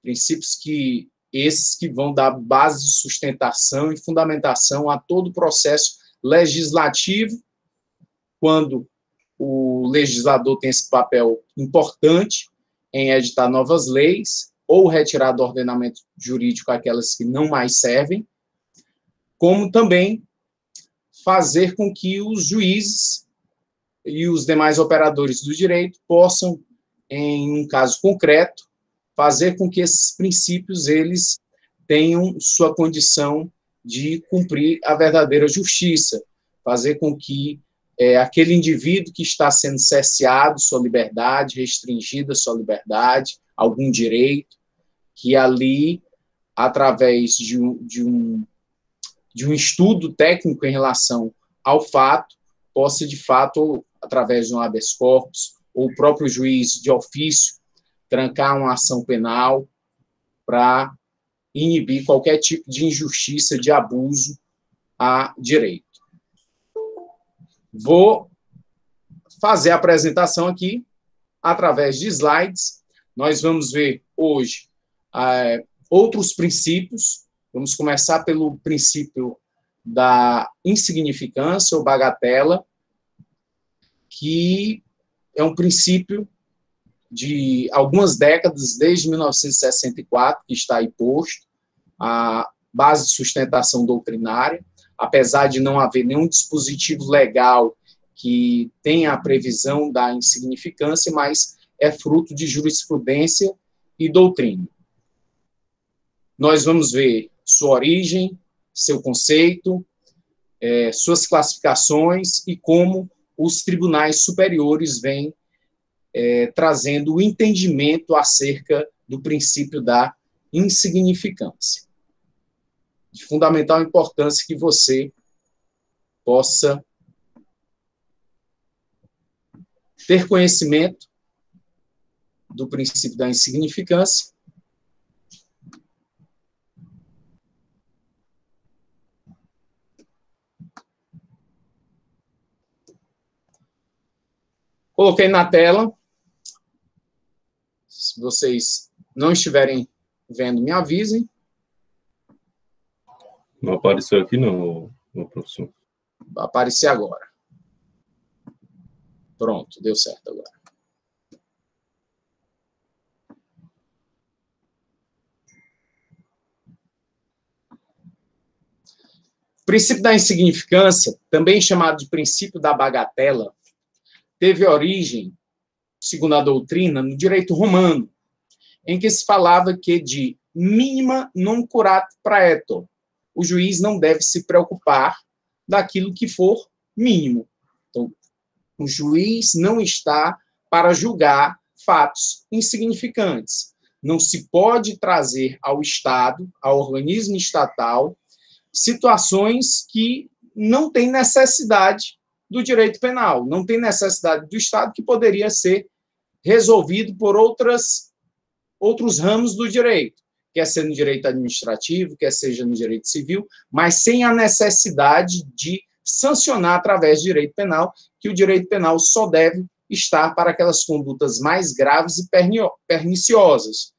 Princípios que esses que vão dar base de sustentação e fundamentação a todo o processo legislativo, quando o legislador tem esse papel importante em editar novas leis ou retirar do ordenamento jurídico aquelas que não mais servem, como também fazer com que os juízes e os demais operadores do direito possam, em um caso concreto, fazer com que esses princípios eles tenham sua condição de cumprir a verdadeira justiça, fazer com que aquele indivíduo que está sendo cerceado sua liberdade, restringida sua liberdade, algum direito, que ali, através de um estudo técnico em relação ao fato, possa, de fato, através de um habeas corpus, ou o próprio juiz de ofício, trancar uma ação penal para inibir qualquer tipo de injustiça, de abuso a direito. Vou fazer a apresentação aqui através de slides. Nós vamos ver hoje outros princípios. Vamos começar pelo princípio da insignificância ou bagatela, que é um princípio de algumas décadas, desde 1964, que está aí posto, a base de sustentação doutrinária, apesar de não haver nenhum dispositivo legal que tenha a previsão da insignificância, mas é fruto de jurisprudência e doutrina. Nós vamos ver sua origem, seu conceito, suas classificações e como os tribunais superiores vêm trazendo o entendimento acerca do princípio da insignificância. De fundamental importância que você possa ter conhecimento do princípio da insignificância. Coloquei na tela. Se vocês não estiverem vendo, me avisem. Não apareceu aqui, não, professor. Vai aparecer agora. Pronto, deu certo agora. O princípio da insignificância, também chamado de princípio da bagatela, teve origem, segundo a doutrina, no direito romano, em que se falava que de minima non curat praetor, o juiz não deve se preocupar daquilo que for mínimo. Então, o juiz não está para julgar fatos insignificantes. Não se pode trazer ao Estado, ao organismo estatal, situações que não têm necessidade do direito penal, não tem necessidade do Estado, que poderia ser resolvido por outros ramos do direito, quer seja no direito administrativo, quer seja no direito civil, mas sem a necessidade de sancionar através do direito penal, que o direito penal só deve estar para aquelas condutas mais graves e perniciosas,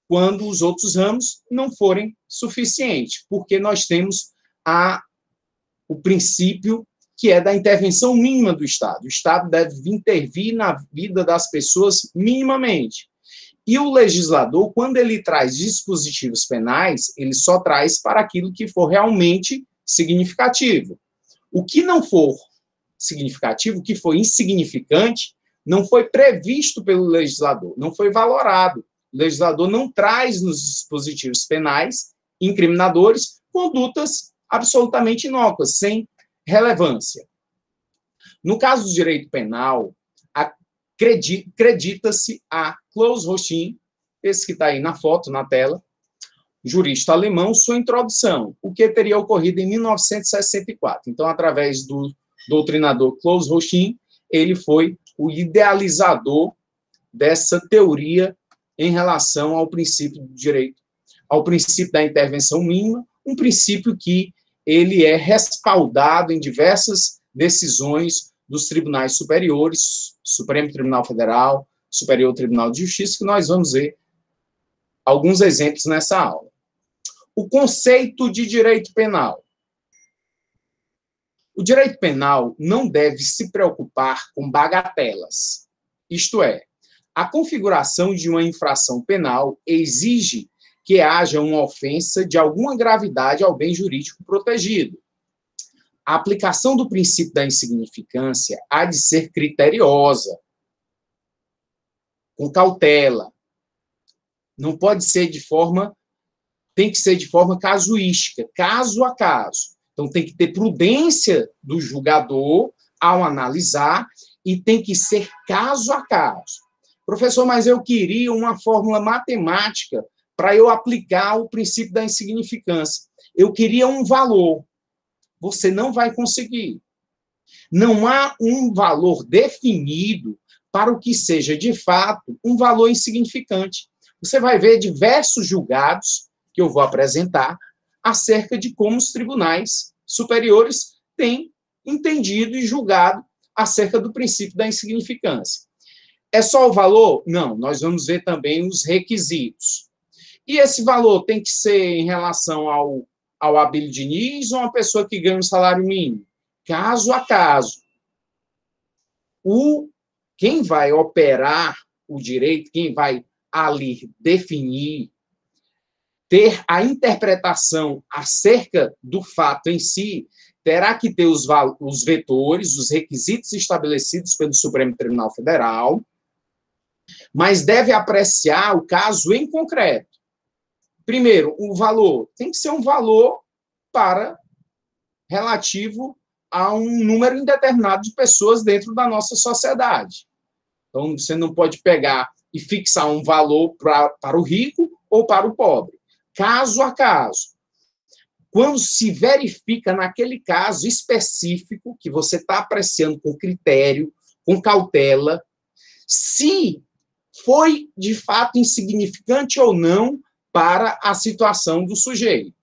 quando os outros ramos não forem suficientes, porque nós temos o princípio que é da intervenção mínima do Estado. O Estado deve intervir na vida das pessoas minimamente. E o legislador, quando ele traz dispositivos penais, ele só traz para aquilo que for realmente significativo. O que não for significativo, o que for insignificante, não foi previsto pelo legislador, não foi valorado. O legislador não traz nos dispositivos penais incriminadores condutas absolutamente inócuas, sem relevância. No caso do direito penal, acredita-se a Klaus Rochin, esse que está aí na foto, na tela, jurista alemão, sua introdução, o que teria ocorrido em 1964. Então, através do doutrinador Klaus Rochin, ele foi o idealizador dessa teoria em relação ao princípio do direito, ao princípio da intervenção mínima, um princípio que ele é respaldado em diversas decisões dos tribunais superiores, Supremo Tribunal Federal, Superior Tribunal de Justiça, que nós vamos ver alguns exemplos nessa aula. O conceito de direito penal. O direito penal não deve se preocupar com bagatelas. Isto é, a configuração de uma infração penal exige que haja uma ofensa de alguma gravidade ao bem jurídico protegido. A aplicação do princípio da insignificância há de ser criteriosa, com cautela. Não pode ser tem que ser de forma casuística, caso a caso. Então, tem que ter prudência do julgador ao analisar e tem que ser caso a caso. Professor, mas eu queria uma fórmula matemática para eu aplicar o princípio da insignificância. Eu queria um valor. Você não vai conseguir. Não há um valor definido para o que seja, de fato, um valor insignificante. Você vai ver diversos julgados que eu vou apresentar acerca de como os tribunais superiores têm entendido e julgado acerca do princípio da insignificância. É só o valor? Não, nós vamos ver também os requisitos. E esse valor tem que ser em relação ao Abílio Diniz ou uma pessoa que ganha um salário mínimo? Caso a caso. Quem vai operar o direito, quem vai ali definir, ter a interpretação acerca do fato em si, terá que ter os vetores, os requisitos estabelecidos pelo Supremo Tribunal Federal, mas deve apreciar o caso em concreto. Primeiro, o valor tem que ser um valor relativo a um número indeterminado de pessoas dentro da nossa sociedade. Então, você não pode pegar e fixar um valor para o rico ou para o pobre. Caso a caso. Quando se verifica naquele caso específico, que você está apreciando com critério, com cautela, se foi, de fato, insignificante ou não para a situação do sujeito.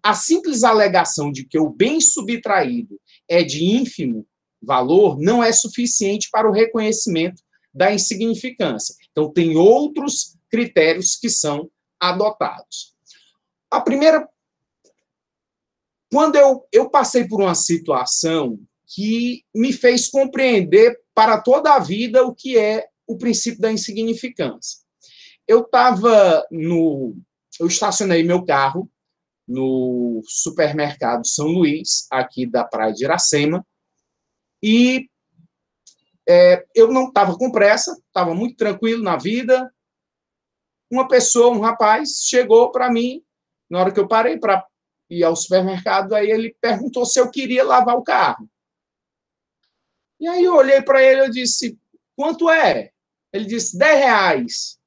A simples alegação de que o bem subtraído é de ínfimo valor não é suficiente para o reconhecimento da insignificância. Então, tem outros critérios que são adotados. A primeira... Quando eu passei por uma situação que me fez compreender para toda a vida o que é o princípio da insignificância. Eu estacionei meu carro no supermercado São Luís, aqui da Praia de Iracema, e eu não estava com pressa, estava muito tranquilo na vida. Uma pessoa, um rapaz, chegou para mim, na hora que eu parei para ir ao supermercado, aí ele perguntou se eu queria lavar o carro. E aí eu olhei para ele e disse, quanto é? Ele disse, R$10.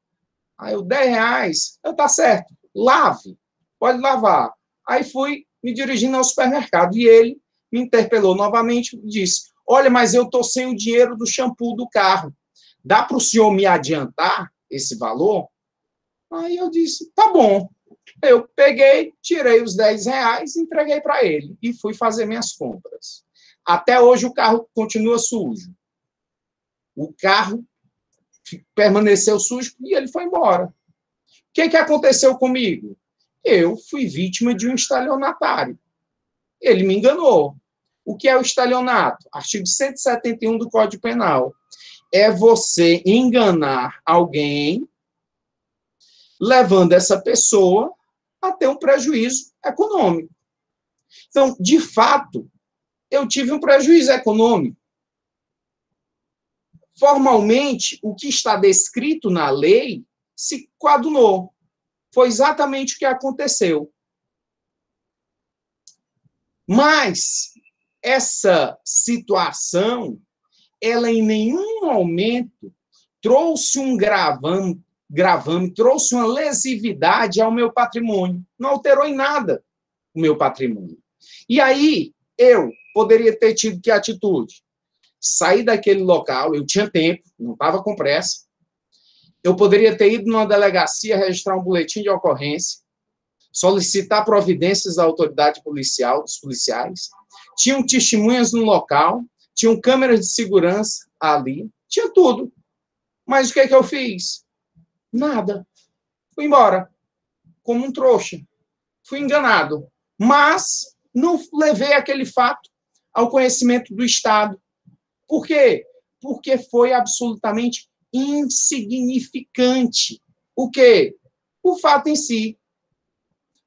Aí eu, R$10? Tá certo, lave, pode lavar. Aí fui me dirigindo ao supermercado e ele me interpelou novamente e disse, olha, mas eu estou sem o dinheiro do shampoo do carro. Dá para o senhor me adiantar esse valor? Aí eu disse, tá bom. Eu peguei, tirei os R$10, entreguei para ele e fui fazer minhas compras. Até hoje o carro continua sujo. O carro permaneceu sujo e ele foi embora. O que aconteceu comigo? Eu fui vítima de um estelionatário. Ele me enganou. O que é o estelionato? Artigo 171 do Código Penal. É você enganar alguém, levando essa pessoa a ter um prejuízo econômico. Então, de fato, eu tive um prejuízo econômico. Formalmente, o que está descrito na lei se coadunou. Foi exatamente o que aconteceu. Mas essa situação, ela em nenhum momento trouxe um gravame, trouxe uma lesividade ao meu patrimônio. Não alterou em nada o meu patrimônio. E aí, eu poderia ter tido que atitude? Sair daquele local, eu tinha tempo, não estava com pressa. Eu poderia ter ido numa delegacia registrar um boletim de ocorrência, solicitar providências da autoridade policial, dos policiais. Tinham testemunhas no local, tinham câmeras de segurança ali, tinha tudo. Mas o que eu fiz? Nada. Fui embora, como um trouxa. Fui enganado. Mas não levei aquele fato ao conhecimento do Estado. Por quê? Porque foi absolutamente insignificante. O quê? O fato em si.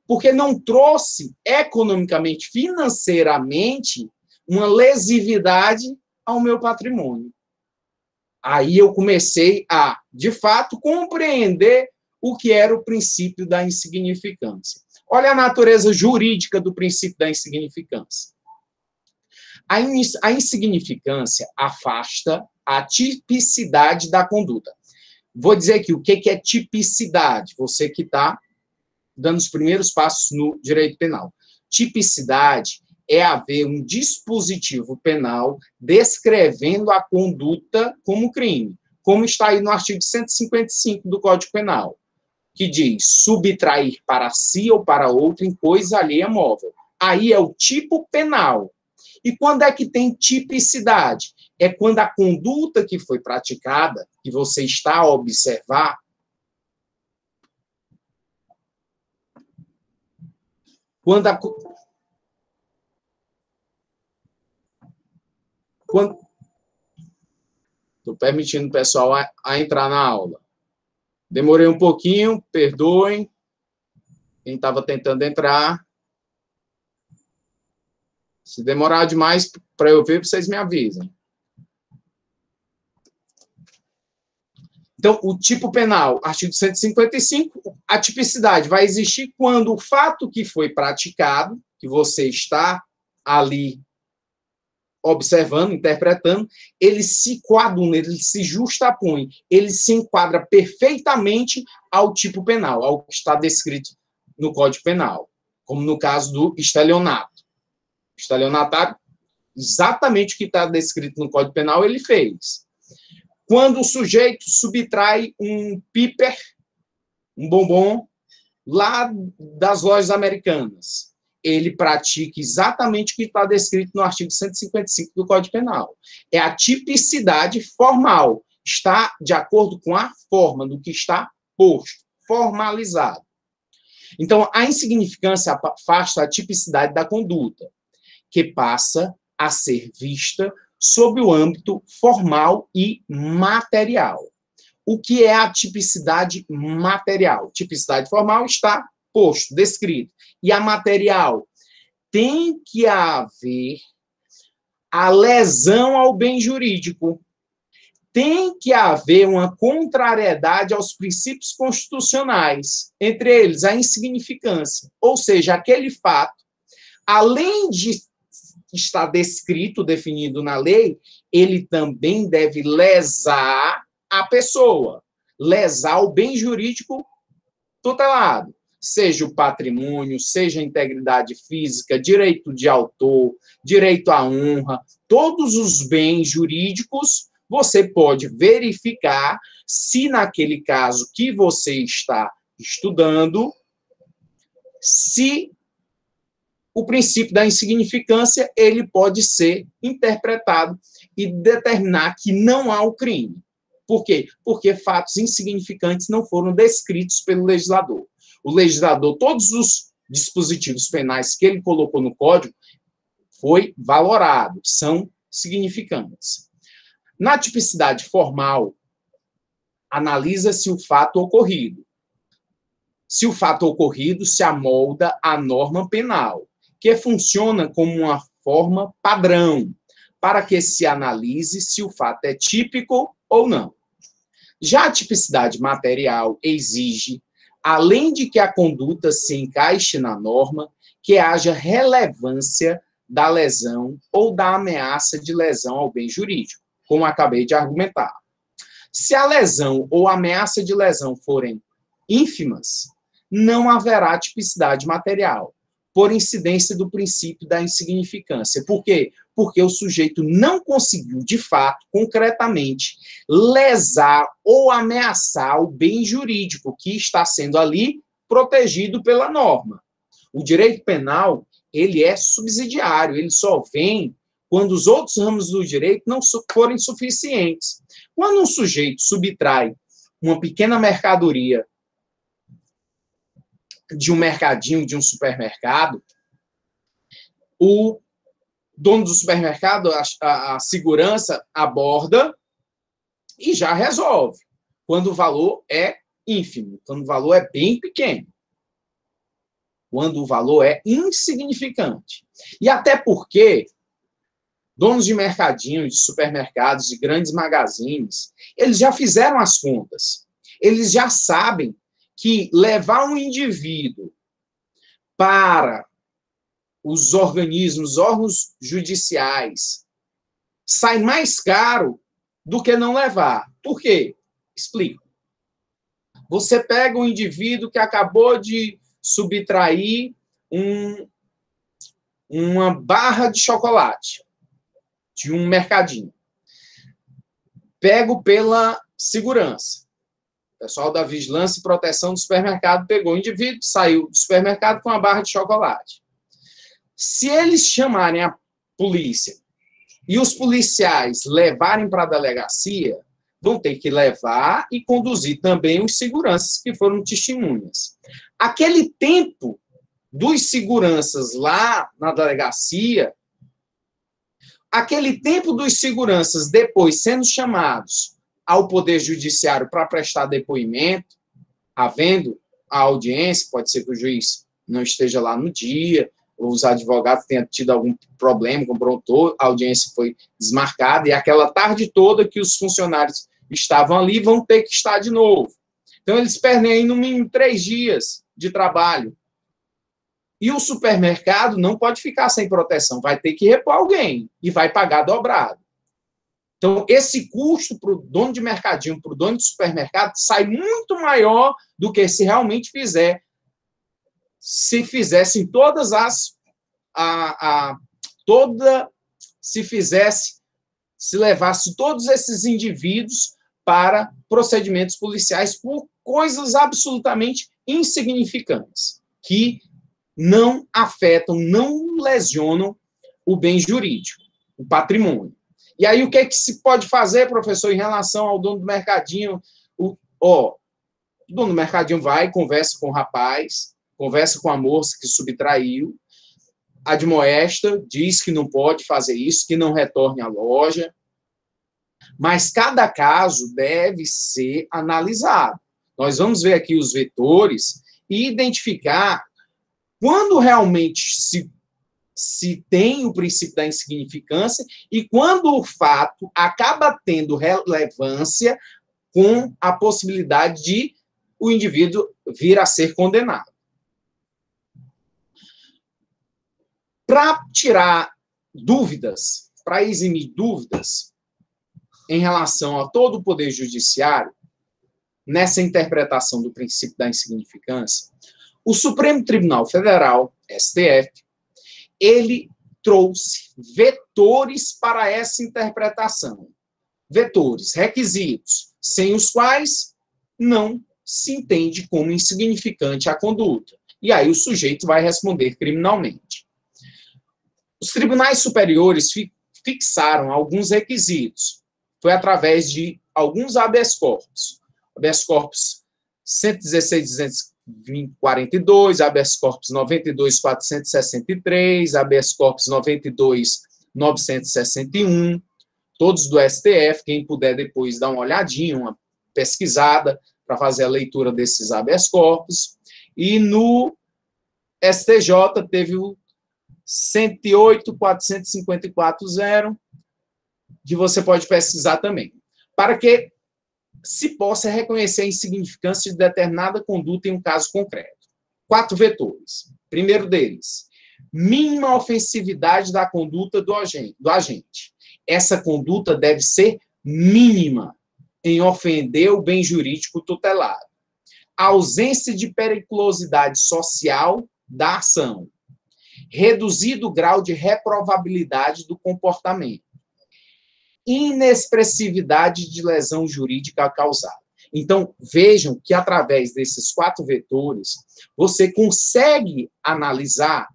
Porque não trouxe economicamente, financeiramente, uma lesividade ao meu patrimônio. Aí eu comecei a, de fato, compreender o que era o princípio da insignificância. Olha a natureza jurídica do princípio da insignificância. A insignificância afasta a tipicidade da conduta. Vou dizer aqui o que é tipicidade. Você que está dando os primeiros passos no direito penal. Tipicidade é haver um dispositivo penal descrevendo a conduta como crime, como está aí no artigo 155 do Código Penal, que diz subtrair para si ou para outro em coisa alheia móvel. Aí é o tipo penal. E quando é que tem tipicidade? É quando a conduta que foi praticada, que você está a observar, quando estou permitindo o pessoal a entrar na aula. Demorei um pouquinho, perdoem. Quem estava tentando entrar. Se demorar demais para eu ver, vocês me avisam. Então, o tipo penal, artigo 155, a tipicidade vai existir quando o fato que foi praticado, que você está ali observando, interpretando, ele se coaduna, ele se justapõe, ele se enquadra perfeitamente ao tipo penal, ao que está descrito no Código Penal, como no caso do estelionato. O estelionatário, exatamente o que está descrito no Código Penal, ele fez. Quando o sujeito subtrai um piper, um bombom, lá das lojas americanas, ele pratica exatamente o que está descrito no artigo 155 do Código Penal. É a tipicidade formal. Está de acordo com a forma do que está posto, formalizado. Então, a insignificância afasta a tipicidade da conduta, que passa a ser vista sob o âmbito formal e material. O que é a tipicidade material? Tipicidade formal está posto, descrito. E a material? Tem que haver a lesão ao bem jurídico. Tem que haver uma contrariedade aos princípios constitucionais, entre eles a insignificância. Ou seja, aquele fato, além de estar descrito, definido na lei, ele também deve lesar a pessoa, lesar o bem jurídico tutelado, seja o patrimônio, seja a integridade física, direito de autor, direito à honra, todos os bens jurídicos, você pode verificar se naquele caso que você está estudando, se o princípio da insignificância ele pode ser interpretado e determinar que não há o crime. Por quê? Porque fatos insignificantes não foram descritos pelo legislador. O legislador, todos os dispositivos penais que ele colocou no Código, foi valorado, são significantes. Na tipicidade formal, analisa-se o fato ocorrido. Se o fato ocorrido se amolda à norma penal, que funciona como uma forma padrão, para que se analise se o fato é típico ou não. Já a tipicidade material exige, além de que a conduta se encaixe na norma, que haja relevância da lesão ou da ameaça de lesão ao bem jurídico, como acabei de argumentar. Se a lesão ou a ameaça de lesão forem ínfimas, não haverá tipicidade material, por incidência do princípio da insignificância. Por quê? Porque o sujeito não conseguiu, de fato, concretamente, lesar ou ameaçar o bem jurídico que está sendo ali protegido pela norma. O direito penal, ele é subsidiário, ele só vem quando os outros ramos do direito não forem suficientes. Quando um sujeito subtrai uma pequena mercadoria de um mercadinho, de um supermercado, o dono do supermercado, a segurança aborda e já resolve, quando o valor é ínfimo, quando o valor é bem pequeno, quando o valor é insignificante. E até porque donos de mercadinhos, de supermercados, de grandes magazines, eles já fizeram as contas. Eles já sabem que levar um indivíduo para os organismos, órgãos judiciais, sai mais caro do que não levar. Por quê? Explico. Você pega um indivíduo que acabou de subtrair uma barra de chocolate de um mercadinho. Pego pela segurança. O pessoal da Vigilância e Proteção do supermercado pegou o indivíduo, saiu do supermercado com uma barra de chocolate. Se eles chamarem a polícia e os policiais levarem para a delegacia, vão ter que levar e conduzir também os seguranças que foram testemunhas. Aquele tempo dos seguranças lá na delegacia, aquele tempo dos seguranças depois sendo chamados ao Poder Judiciário para prestar depoimento, havendo a audiência, pode ser que o juiz não esteja lá no dia, ou os advogados tenham tido algum problema com o promotor, a audiência foi desmarcada, e aquela tarde toda que os funcionários estavam ali vão ter que estar de novo. Então, eles perdem aí, no mínimo, 3 dias de trabalho. E o supermercado não pode ficar sem proteção, vai ter que repor alguém e vai pagar dobrado. Então, esse custo para o dono de mercadinho, para o dono de supermercado, sai muito maior do que se realmente se fizessem todas as... se levasse todos esses indivíduos para procedimentos policiais por coisas absolutamente insignificantes, que não afetam, não lesionam o bem jurídico, o patrimônio. E aí, o que é que se pode fazer, professor, em relação ao dono do mercadinho? O dono do mercadinho vai, conversa com o rapaz, conversa com a moça que subtraiu, admoesta, diz que não pode fazer isso, que não retorne à loja, mas cada caso deve ser analisado. Nós vamos ver aqui os vetores e identificar quando realmente se tem o princípio da insignificância e quando o fato acaba tendo relevância com a possibilidade de o indivíduo vir a ser condenado. Para tirar dúvidas, para eximir dúvidas em relação a todo o Poder Judiciário, nessa interpretação do princípio da insignificância, o Supremo Tribunal Federal, STF, ele trouxe vetores para essa interpretação. Vetores, requisitos, sem os quais não se entende como insignificante a conduta. E aí o sujeito vai responder criminalmente. Os tribunais superiores fixaram alguns requisitos. Foi através de alguns habeas corpus. Habeas corpus 116.242, habeas corpus 92.463, habeas corpus 92.961, todos do STF. Quem puder depois dar uma olhadinha, uma pesquisada, para fazer a leitura desses habeas corpus. E no STJ teve o 108.454.0, que você pode pesquisar também, para que se possa reconhecer a insignificância de determinada conduta em um caso concreto. 4 vetores. Primeiro deles, mínima ofensividade da conduta do agente. Essa conduta deve ser mínima em ofender o bem jurídico tutelado. A ausência de periculosidade social da ação. Reduzido o grau de reprovabilidade do comportamento. Inexpressividade de lesão jurídica causada. Então, vejam que, através desses 4 vetores, você consegue analisar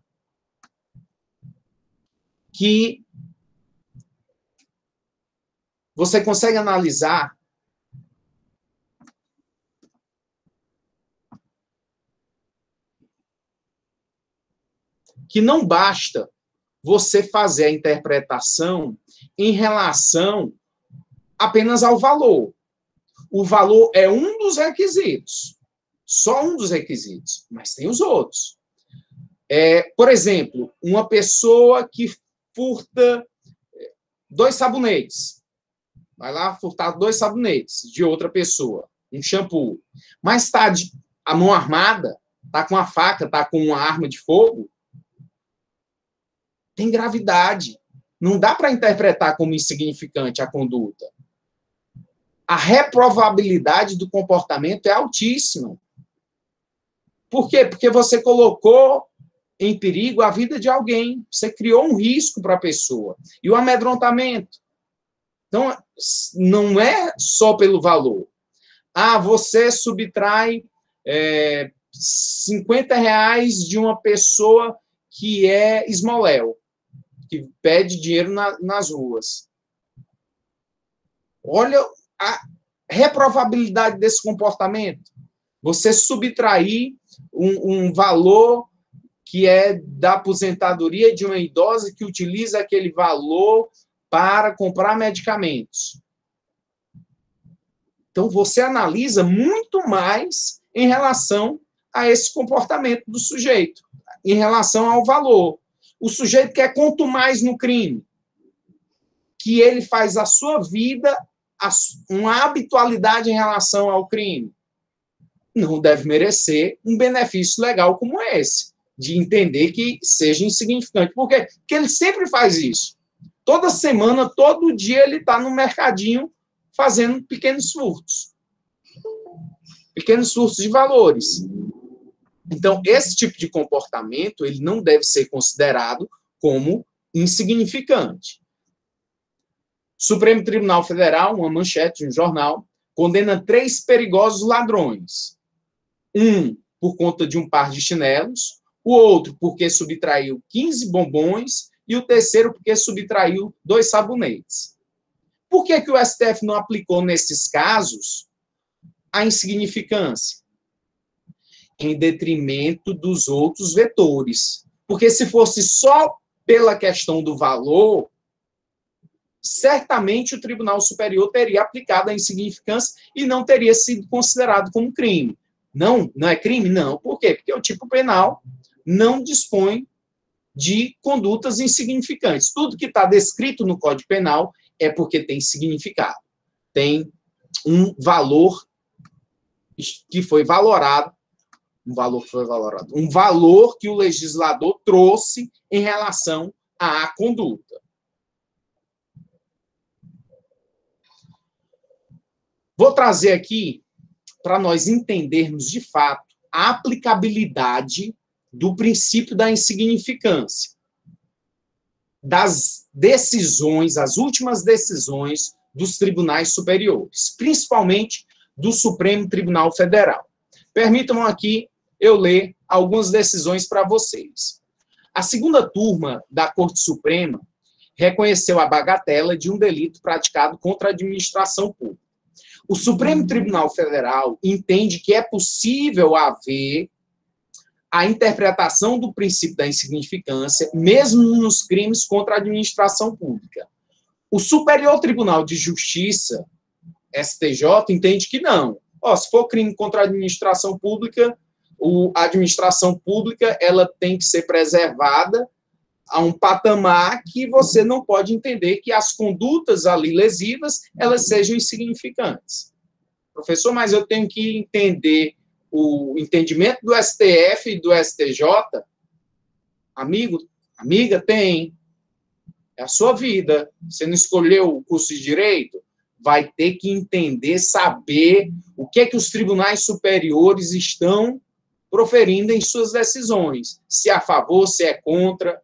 que não basta você fazer a interpretação em relação apenas ao valor. O valor é um dos requisitos, só um dos requisitos, mas tem os outros. Por exemplo, uma pessoa que furta 2 sabonetes, vai lá furtar 2 sabonetes de outra pessoa, um shampoo, mas está a mão armada, está com a faca, está com uma arma de fogo, tem gravidade. Não dá para interpretar como insignificante a conduta. A reprovabilidade do comportamento é altíssima. Por quê? Porque você colocou em perigo a vida de alguém. Você criou um risco para a pessoa. E o amedrontamento. Então, não é só pelo valor. Você subtrai R$50 de uma pessoa que é esmoléu, que pede dinheiro nas ruas. Olha a reprovabilidade desse comportamento. Você subtrair um valor que é da aposentadoria de uma idosa que utiliza aquele valor para comprar medicamentos. Então, você analisa muito mais em relação a esse comportamento do sujeito, em relação ao valor. O sujeito quer quanto mais no crime, que ele faz a sua vida uma habitualidade em relação ao crime. Não deve merecer um benefício legal como esse, de entender que seja insignificante. Por quê? Porque ele sempre faz isso. Toda semana, todo dia, ele está no mercadinho fazendo pequenos furtos. Pequenos furtos de valores. Então, esse tipo de comportamento, ele não deve ser considerado como insignificante. Supremo Tribunal Federal, uma manchete de um jornal, condena 3 perigosos ladrões. Um por conta de um par de chinelos, o outro porque subtraiu 15 bombons e o terceiro porque subtraiu 2 sabonetes. Por que o STF não aplicou, nesses casos, a insignificância? Em detrimento dos outros vetores. Porque se fosse só pela questão do valor, certamente o Tribunal Superior teria aplicado a insignificância e não teria sido considerado como crime. Não é crime? Não. Por quê? Porque o tipo penal não dispõe de condutas insignificantes. Tudo que está descrito no Código Penal é porque tem significado. Tem um valor que foi valorado, um valor que o legislador trouxe em relação à conduta. Vou trazer aqui, para nós entendermos de fato, a aplicabilidade do princípio da insignificância, das decisões, as últimas decisões dos tribunais superiores, principalmente do Supremo Tribunal Federal. Permitam aqui eu ler algumas decisões para vocês. A segunda turma da Corte Suprema reconheceu a bagatela de um delito praticado contra a administração pública. O Supremo Tribunal Federal entende que é possível haver a interpretação do princípio da insignificância, mesmo nos crimes contra a administração pública. O Superior Tribunal de Justiça, STJ, entende que não. Se for crime contra a administração pública, a administração pública ela tem que ser preservada a um patamar que você não pode entender que as condutas ali lesivas elas sejam insignificantes. Professor, mas eu tenho que entender o entendimento do STF e do STJ? Amiga, tem. É a sua vida. Você não escolheu o curso de Direito? Vai ter que entender, saber o que é que os tribunais superiores estão proferindo em suas decisões. Se é a favor, se é contra.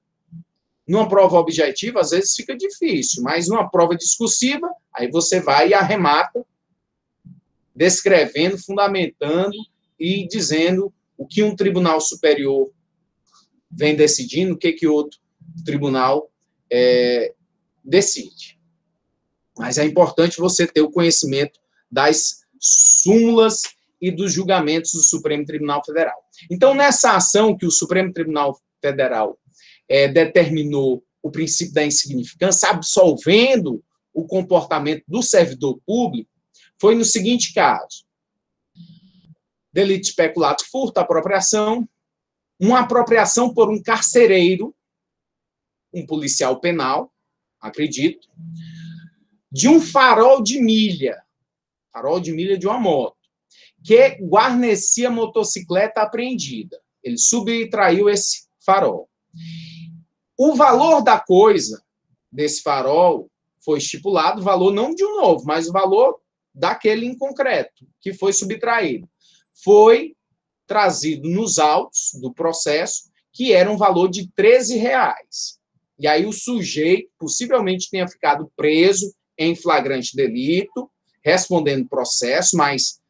Numa prova objetiva, às vezes fica difícil, mas numa prova discursiva, aí você vai e arremata, descrevendo, fundamentando e dizendo o que um tribunal superior vem decidindo, o que outro tribunal decide. Mas é importante você ter o conhecimento das súmulas e dos julgamentos do Supremo Tribunal Federal. Então, nessa ação que o Supremo Tribunal Federal determinou o princípio da insignificância, absolvendo o comportamento do servidor público, foi no seguinte caso: delito de peculato, furto, apropriação, uma apropriação por um carcereiro, um policial penal, acredito, de um farol de milha de uma moto, que guarnecia a motocicleta apreendida. Ele subtraiu esse farol. O valor da coisa, desse farol, foi estipulado, o valor não de um novo, mas o valor daquele em concreto, que foi subtraído. Foi trazido nos autos do processo, que era um valor de R$13. E aí o sujeito possivelmente tenha ficado preso em flagrante delito, respondendo processo, mas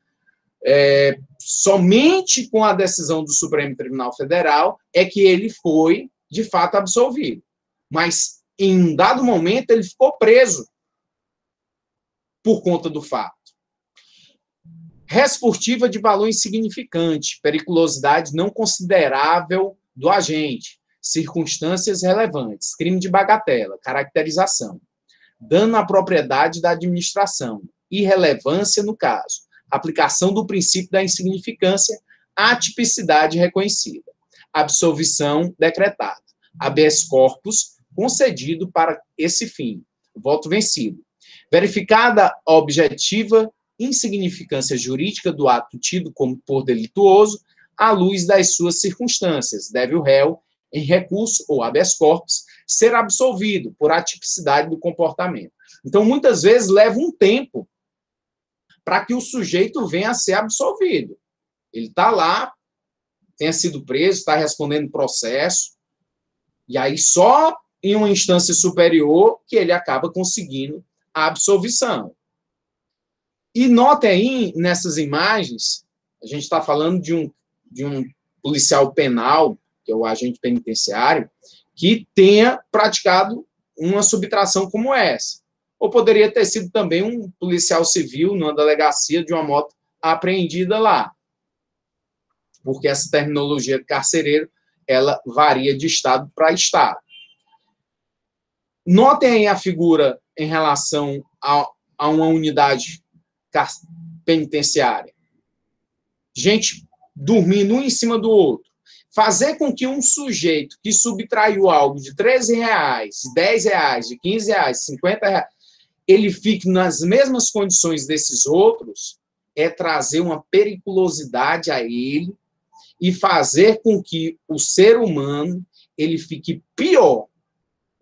somente com a decisão do Supremo Tribunal Federal é que ele foi, de fato, absolvido. Mas, em um dado momento, ele ficou preso por conta do fato. Res furtiva de valor insignificante, periculosidade não considerável do agente, circunstâncias relevantes, crime de bagatela, caracterização, dano à propriedade da administração, irrelevância no caso, aplicação do princípio da insignificância, atipicidade reconhecida, absolvição decretada, habeas corpus concedido para esse fim, voto vencido, verificada a objetiva insignificância jurídica do ato tido como por delituoso, à luz das suas circunstâncias, deve o réu, em recurso ou habeas corpus, ser absolvido por atipicidade do comportamento. Então, muitas vezes, leva um tempo para que o sujeito venha a ser absolvido. Ele está lá, tenha sido preso, está respondendo processo, e aí só em uma instância superior que ele acaba conseguindo a absolvição. E note aí, nessas imagens, a gente está falando de um policial penal, que é o agente penitenciário, que tenha praticado uma subtração como essa. Ou poderia ter sido também um policial civil numa delegacia de uma moto apreendida lá. Porque essa terminologia de carcereiro, ela varia de estado para estado. Notem aí a figura em relação a uma unidade penitenciária. Gente dormindo um em cima do outro. Fazer com que um sujeito que subtraiu algo de R$13, de R$10, de R$15, de R$50, ele fique nas mesmas condições desses outros, é trazer uma periculosidade a ele e fazer com que o ser humano ele fique pior.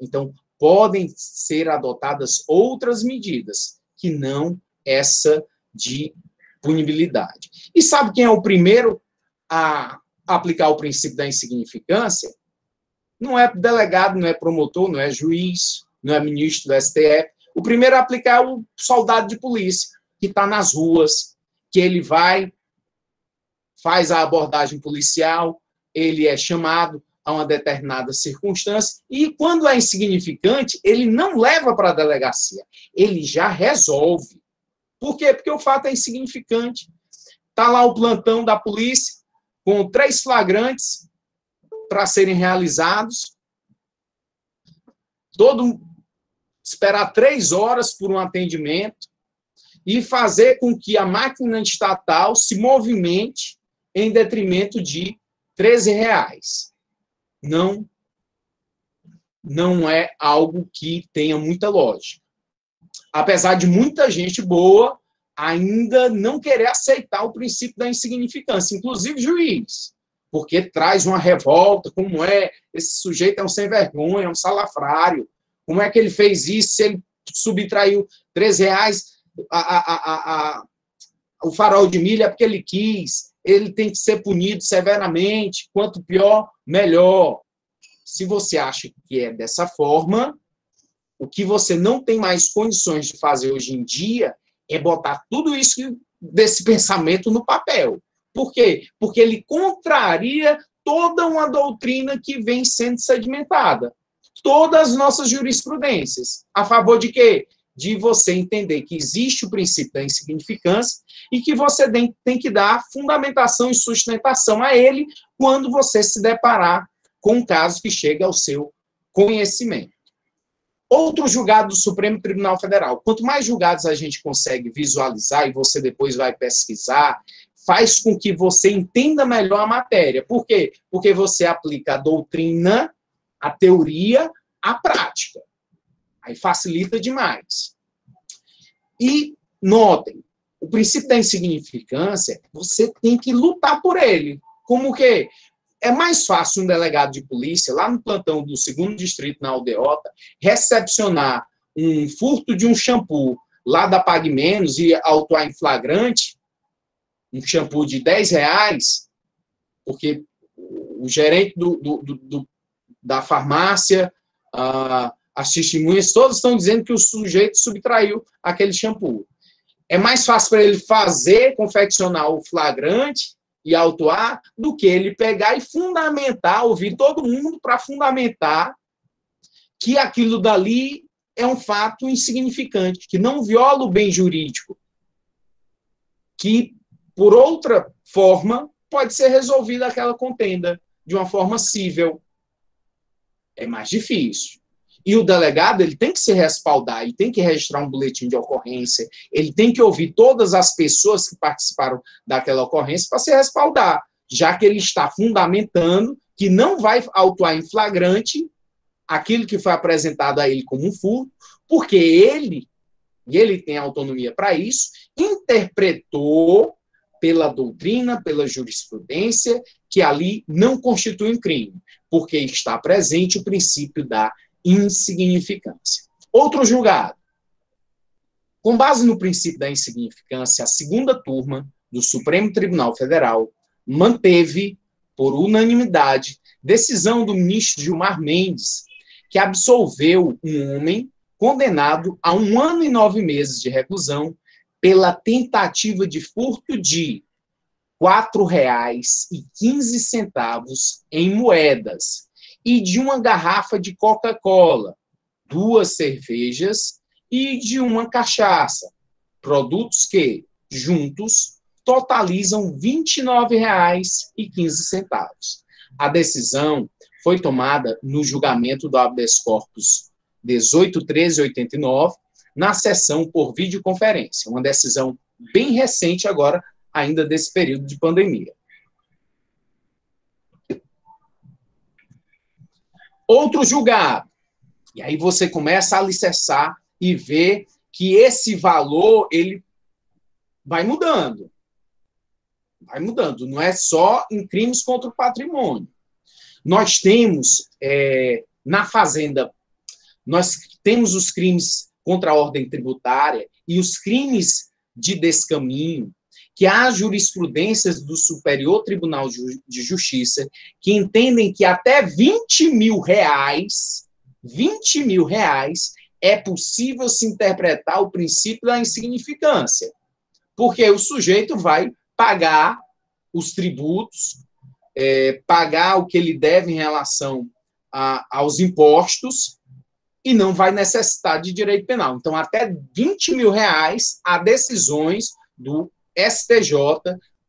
Então, podem ser adotadas outras medidas, que não essa de punibilidade. E sabe quem é o primeiro a aplicar o princípio da insignificância? Não é delegado, não é promotor, não é juiz, não é ministro do STF. O primeiro a aplicar é o soldado de polícia, que está nas ruas, que ele vai, faz a abordagem policial, ele é chamado a uma determinada circunstância, e quando é insignificante, ele não leva para a delegacia, ele já resolve. Por quê? Porque o fato é insignificante. Está lá o plantão da polícia, com 3 flagrantes para serem realizados, esperar 3 horas por um atendimento e fazer com que a máquina estatal se movimente em detrimento de R$13. Não é algo que tenha muita lógica. Apesar de muita gente boa ainda não querer aceitar o princípio da insignificância, inclusive juiz, porque traz uma revolta, como é, esse sujeito é um sem vergonha, é um salafrário, como é que ele fez isso, se ele subtraiu R$13, o farol de milha é porque ele quis, ele tem que ser punido severamente, quanto pior, melhor. Se você acha que é dessa forma, o que você não tem mais condições de fazer hoje em dia é botar tudo isso desse pensamento no papel. Por quê? Porque ele contraria toda uma doutrina que vem sendo sedimentada. Todas as nossas jurisprudências. A favor de quê? De você entender que existe o princípio da insignificância e que você tem que dar fundamentação e sustentação a ele quando você se deparar com um caso que chega ao seu conhecimento. Outro julgado do Supremo Tribunal Federal. Quanto mais julgados a gente consegue visualizar, e você depois vai pesquisar, faz com que você entenda melhor a matéria. Por quê? Porque você aplica a doutrina, a teoria, à prática. Aí facilita demais. E notem, o princípio da insignificância, você tem que lutar por ele. Como que? É mais fácil um delegado de polícia, lá no plantão do 2º Distrito, na Aldeota, recepcionar um furto de um shampoo lá da Pague Menos e autuar em flagrante, um shampoo de R$10, porque o gerente da farmácia, as testemunhas, todos estão dizendo que o sujeito subtraiu aquele shampoo. É mais fácil para ele confeccionar o flagrante e autuar, do que ele pegar e fundamentar, ouvir todo mundo para fundamentar que aquilo dali é um fato insignificante, que não viola o bem jurídico, que, por outra forma, pode ser resolvida aquela contenda de uma forma cível. É mais difícil. E o delegado, ele tem que se respaldar, ele tem que registrar um boletim de ocorrência, ele tem que ouvir todas as pessoas que participaram daquela ocorrência para se respaldar, já que ele está fundamentando que não vai autuar em flagrante aquilo que foi apresentado a ele como um furto, porque ele, e ele tem autonomia para isso, interpretou pela doutrina, pela jurisprudência, que ali não constitui um crime, porque está presente o princípio da insignificância. Outro julgado. Com base no princípio da insignificância, a 2ª turma do Supremo Tribunal Federal manteve, por unanimidade, decisão do ministro Gilmar Mendes, que absolveu um homem condenado a 1 ano e 9 meses de reclusão pela tentativa de furto de R$ 4,15 em moedas e de uma garrafa de Coca-Cola, 2 cervejas e de uma cachaça. Produtos que, juntos, totalizam R$ 29,15. A decisão foi tomada no julgamento do habeas corpus 18.1389, na sessão por videoconferência. Uma decisão bem recente agora, ainda desse período de pandemia. Outro julgado. E aí você começa a alicerçar e ver que esse valor, ele vai mudando. Vai mudando. Não é só em crimes contra o patrimônio. Nós temos, na Fazenda, nós temos os crimes contra a ordem tributária e os crimes de descaminho, que há jurisprudências do Superior Tribunal de Justiça que entendem que até R$20 mil é possível se interpretar o princípio da insignificância. Porque o sujeito vai pagar os tributos, pagar o que ele deve em relação aos impostos e não vai necessitar de direito penal. Então, até R$20 mil há decisões do STJ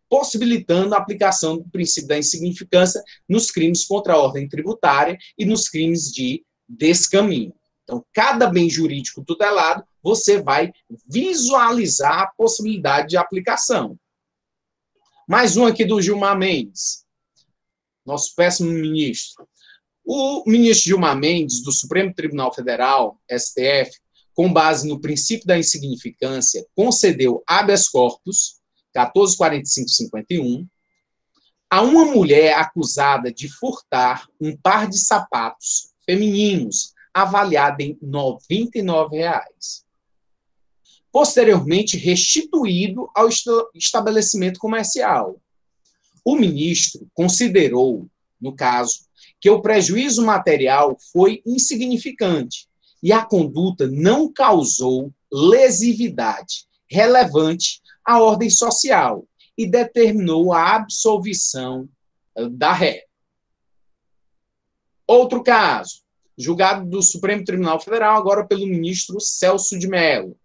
possibilitando a aplicação do princípio da insignificância nos crimes contra a ordem tributária e nos crimes de descaminho. Então, cada bem jurídico tutelado, você vai visualizar a possibilidade de aplicação. Mais um aqui do Gilmar Mendes, nosso péssimo ministro. O ministro Gilmar Mendes, do Supremo Tribunal Federal, STF, com base no princípio da insignificância, concedeu habeas corpus 1445-51 a uma mulher acusada de furtar um par de sapatos femininos avaliado em R$ 99. Posteriormente restituído ao estabelecimento comercial. O ministro considerou, no caso, que o prejuízo material foi insignificante e a conduta não causou lesividade relevante à ordem social e determinou a absolvição da ré. Outro caso, julgado do Supremo Tribunal Federal, agora pelo ministro Celso de Mello.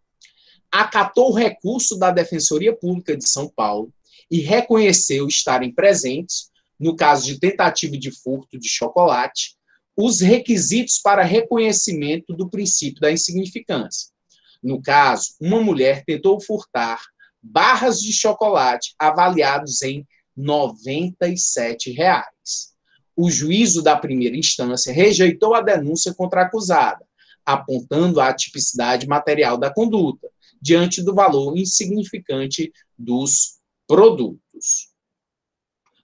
Acatou o recurso da Defensoria Pública de São Paulo e reconheceu estarem presentes no caso de tentativa de furto de chocolate, os requisitos para reconhecimento do princípio da insignificância. No caso, uma mulher tentou furtar barras de chocolate avaliados em R$ 97. O juízo da primeira instância rejeitou a denúncia contra a acusada, apontando a atipicidade material da conduta, diante do valor insignificante dos produtos.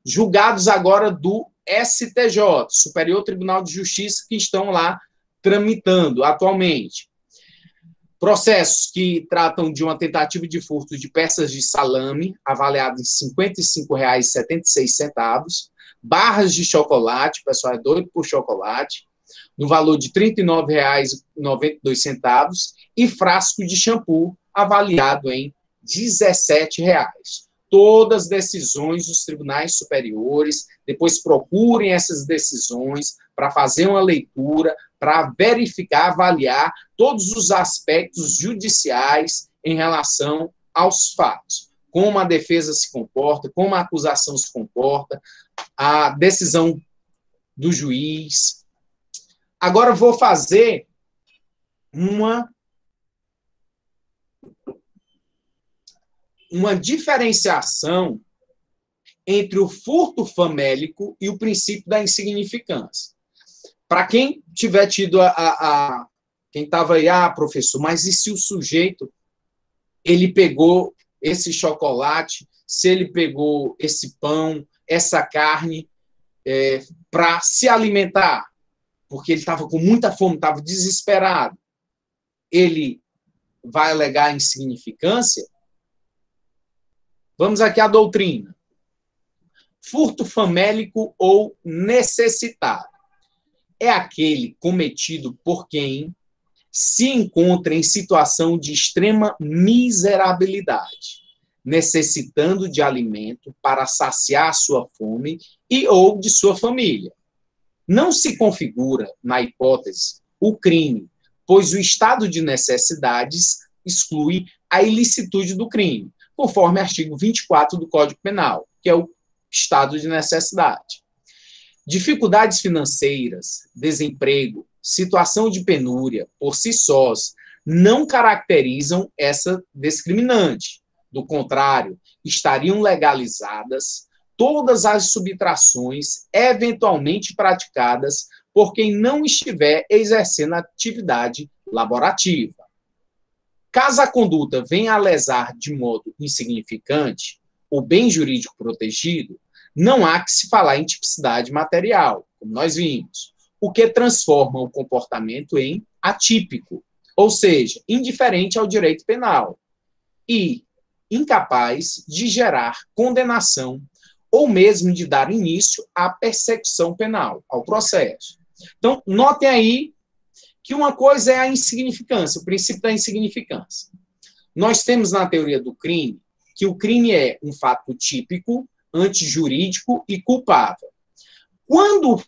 Julgados agora do STJ, Superior Tribunal de Justiça, que estão lá tramitando atualmente. Processos que tratam de uma tentativa de furto de peças de salame, avaliado em R$ 55,76, barras de chocolate, o pessoal é doido por chocolate, no valor de R$ 39,92, e frasco de shampoo, avaliado em R$ 17. Todas decisões dos tribunais superiores, depois procurem essas decisões para fazer uma leitura, para verificar, avaliar todos os aspectos judiciais em relação aos fatos. Como a defesa se comporta, como a acusação se comporta, a decisão do juiz. Agora vou fazer uma diferenciação entre o furto famélico e o princípio da insignificância. Para quem tiver tido quem estava aí, professor, mas e se o sujeito, ele pegou esse chocolate, se ele pegou esse pão, essa carne, para se alimentar, porque ele estava com muita fome, estava desesperado, ele vai alegar insignificância? Vamos aqui à doutrina. Furto famélico ou necessitado é aquele cometido por quem se encontra em situação de extrema miserabilidade, necessitando de alimento para saciar sua fome e ou de sua família. Não se configura, na hipótese, o crime, pois o estado de necessidades exclui a ilicitude do crime, conforme artigo 24 do Código Penal, que é o estado de necessidade. Dificuldades financeiras, desemprego, situação de penúria, por si sós, não caracterizam essa discriminante. Do contrário, estariam legalizadas todas as subtrações eventualmente praticadas por quem não estiver exercendo atividade laborativa. Caso a conduta venha a lesar de modo insignificante o bem jurídico protegido, não há que se falar em tipicidade material, como nós vimos, o que transforma o comportamento em atípico, ou seja, indiferente ao direito penal, e incapaz de gerar condenação ou mesmo de dar início à persecução penal, ao processo. Então, notem aí que uma coisa é a insignificância, o princípio da insignificância. Nós temos na teoria do crime que o crime é um fato típico, antijurídico e culpável. Quando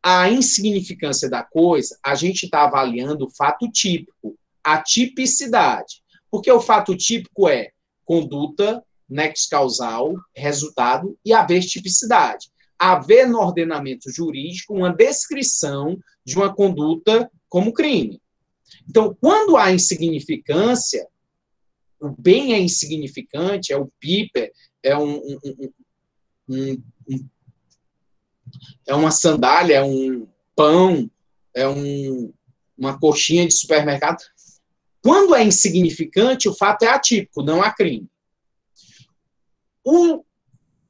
a insignificância da coisa, a gente está avaliando o fato típico, a tipicidade. Porque o fato típico é conduta, nexo causal, resultado e haver tipicidade. Haver no ordenamento jurídico uma descrição de uma conduta como crime. Então, quando há insignificância, o bem é insignificante, é o piper, é é uma sandália, é um pão, é uma coxinha de supermercado. Quando é insignificante, o fato é atípico, não há crime.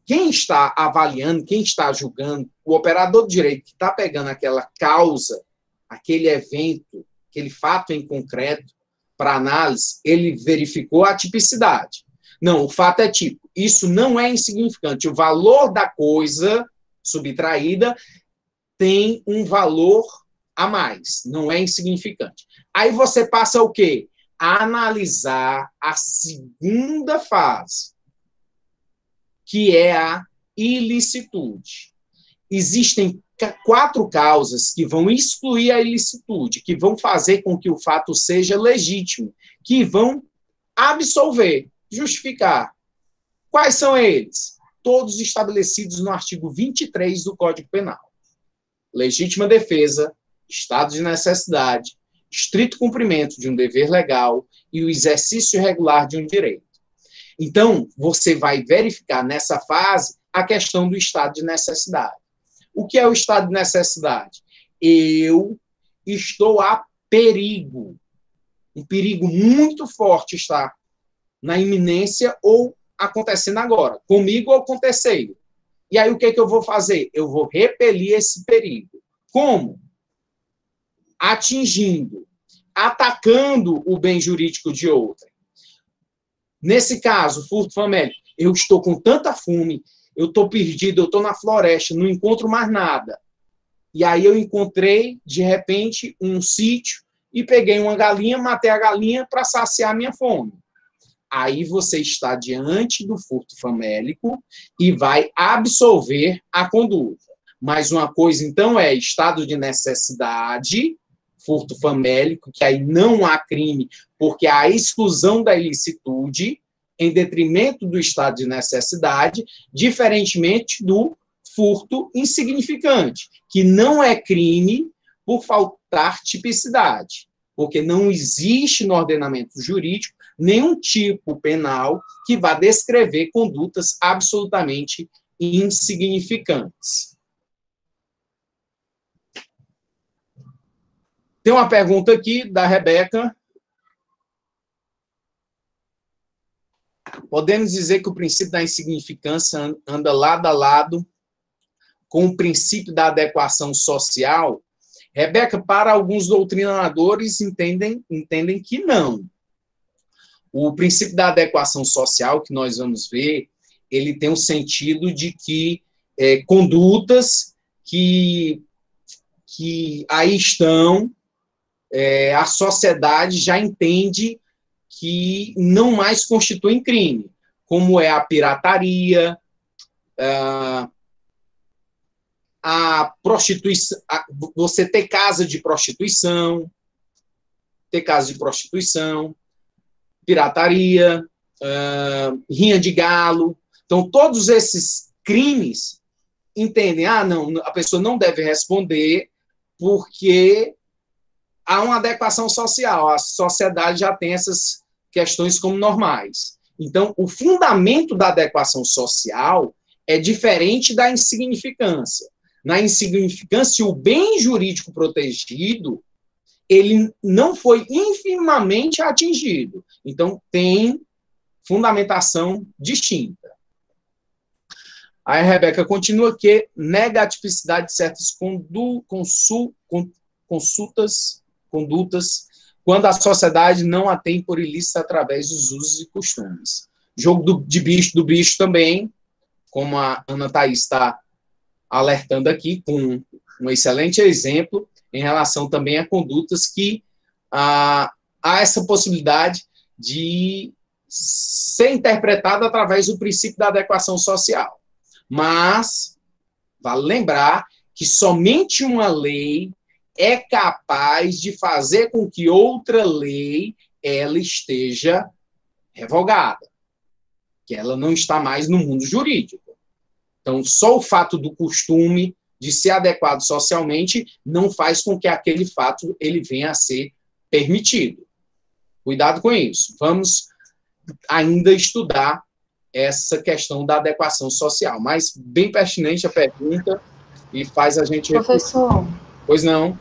Quem está avaliando, quem está julgando, o operador de direito que está pegando aquela causa, aquele evento, aquele fato em concreto, para análise, ele verificou a tipicidade. Não, o fato é típico. Isso não é insignificante. O valor da coisa subtraída tem um valor a mais, não é insignificante. Aí você passa o quê? A analisar a segunda fase, que é a ilicitude. Existem 4 causas que vão excluir a ilicitude, que vão fazer com que o fato seja legítimo, que vão absolver, justificar. Quais são eles? todos estabelecidos no artigo 23 do Código Penal. Legítima defesa, estado de necessidade, estrito cumprimento de um dever legal e o exercício regular de um direito. Então, você vai verificar nessa fase a questão do estado de necessidade. O que é o estado de necessidade? Eu estou a perigo. Um perigo muito forte está na iminência ou acontecendo agora. Comigo ou com terceiro. E aí, o que é que eu vou fazer? Eu vou repelir esse perigo. Como? Atingindo, atacando o bem jurídico de outrem. Nesse caso, furto famélico, eu estou com tanta fome, eu estou perdido, eu estou na floresta, não encontro mais nada. E aí eu encontrei, de repente, um sítio e peguei uma galinha, matei a galinha para saciar minha fome. Aí você está diante do furto famélico e vai absolver a conduta. Mas uma coisa, então, é estado de necessidade, furto famélico, que aí não há crime, porque há a exclusão da ilicitude em detrimento do estado de necessidade, diferentemente do furto insignificante, que não é crime por faltar tipicidade, porque não existe no ordenamento jurídico nenhum tipo penal que vá descrever condutas absolutamente insignificantes. Tem uma pergunta aqui da Rebeca. Podemos dizer que o princípio da insignificância anda lado a lado com o princípio da adequação social? Rebeca, para alguns doutrinadores entendem que não. O princípio da adequação social, que nós vamos ver, ele tem um sentido de que condutas que aí estão, a sociedade já entende que não mais constituem crime, como é a pirataria, a prostituição, você ter casa de prostituição, pirataria, rinha de galo. Então, todos esses crimes entendem, não, a pessoa não deve responder porque há uma adequação social, a sociedade já tem essas questões como normais. Então, o fundamento da adequação social é diferente da insignificância. Na insignificância, o bem jurídico protegido, ele não foi infimamente atingido. Então, tem fundamentação distinta. Aí a Rebeca continua que nega a tipicidade de certas condutas quando a sociedade não a tem por ilícita através dos usos e costumes. Jogo do bicho também, como a Ana Thaís está alertando aqui, com um excelente exemplo em relação também a condutas que há essa possibilidade de ser interpretada através do princípio da adequação social. Mas, vale lembrar que somente uma lei é capaz de fazer com que outra lei ela esteja revogada, que ela não está mais no mundo jurídico. Então, só o fato do costume de ser adequado socialmente não faz com que aquele fato ele venha a ser permitido. Cuidado com isso. Vamos ainda estudar essa questão da adequação social, mas bem pertinente a pergunta e faz a gente... Professor. Pois não.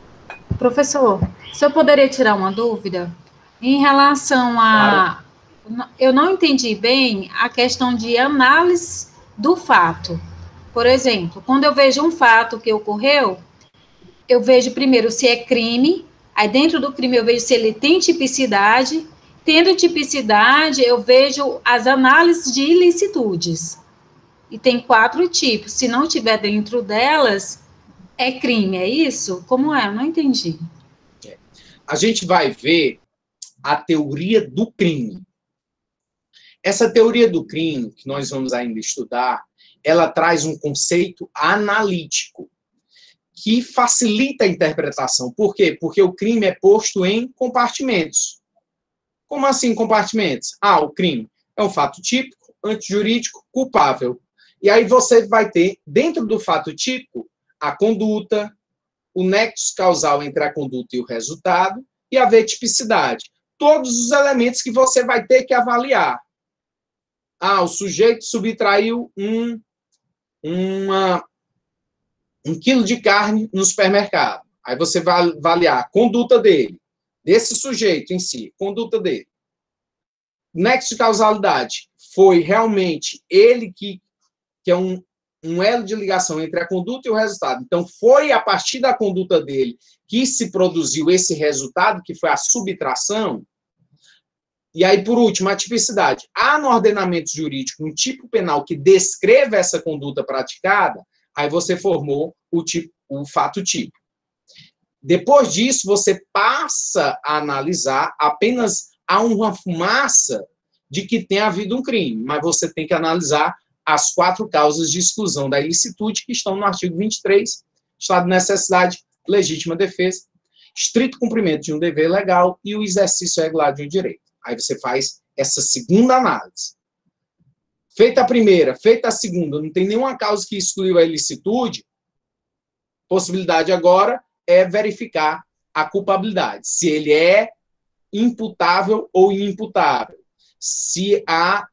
Professor, se eu poderia tirar uma dúvida em relação a... Claro. Eu não entendi bem a questão de análise do fato. Por exemplo, quando eu vejo um fato que ocorreu, eu vejo primeiro se é crime, aí dentro do crime eu vejo se ele tem tipicidade. Tendo tipicidade, eu vejo as análises de ilicitudes. E tem 4 tipos. Se não tiver dentro delas, é crime, é isso? Como é? Eu não entendi. A gente vai ver a teoria do crime. Essa teoria do crime, que nós vamos ainda estudar, ela traz um conceito analítico, que facilita a interpretação. Por quê? Porque o crime é posto em compartimentos. Como assim compartimentos? O crime é um fato típico, antijurídico, culpável. E aí você vai ter, dentro do fato típico, a conduta, o nexo causal entre a conduta e o resultado, e a vetipicidade. Todos os elementos que você vai ter que avaliar. O sujeito subtraiu um quilo de carne no supermercado. Aí você vai avaliar a conduta dele, desse sujeito em si, conduta dele. Nexo de causalidade foi realmente ele que é um elo de ligação entre a conduta e o resultado. Então, foi a partir da conduta dele que se produziu esse resultado, que foi a subtração. E aí, por último, a tipicidade. Há no ordenamento jurídico um tipo penal que descreva essa conduta praticada, aí você formou o fato típico. Depois disso, você passa a analisar apenas há uma fumaça de que tem havido um crime, mas você tem que analisar as 4 causas de exclusão da ilicitude que estão no artigo 23, estado de necessidade, legítima defesa, estrito cumprimento de um dever legal e o exercício regular de um direito. Aí você faz essa segunda análise. Feita a primeira, feita a segunda, não tem nenhuma causa que excluiu a ilicitude, possibilidade agora é verificar a culpabilidade, se ele é imputável ou inimputável, se há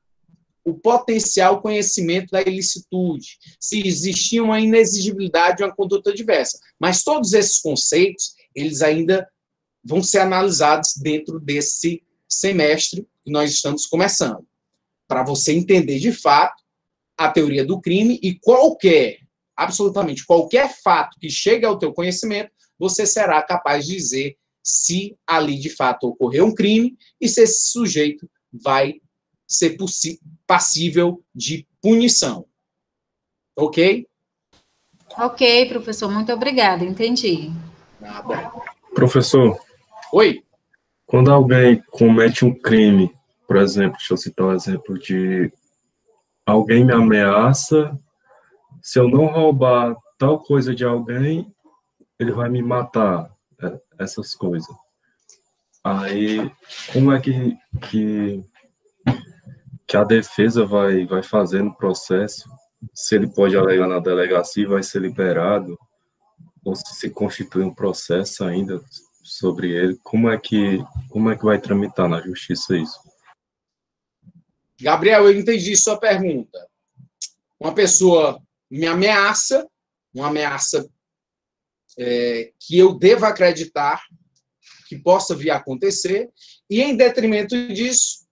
o potencial conhecimento da ilicitude, se existia uma inexigibilidade de uma conduta diversa. Mas todos esses conceitos, eles ainda vão ser analisados dentro desse semestre que nós estamos começando, para você entender de fato a teoria do crime e absolutamente qualquer fato que chegue ao teu conhecimento, você será capaz de dizer se ali de fato ocorreu um crime e se esse sujeito vai ser passível de punição. Ok? Ok, professor, muito obrigada, entendi. Nada. Professor. Oi. Quando alguém comete um crime, por exemplo, deixa eu citar um exemplo de alguém me ameaça, se eu não roubar tal coisa de alguém, ele vai me matar, essas coisas. Aí, como é que a defesa vai fazer no processo? Se ele pode alegar na delegacia, vai ser liberado? Ou se constitui um processo ainda sobre ele? Como é que vai tramitar na justiça isso? Gabriel, eu entendi sua pergunta. Uma pessoa me ameaça, uma ameaça que eu devo acreditar que possa vir a acontecer, e em detrimento disso,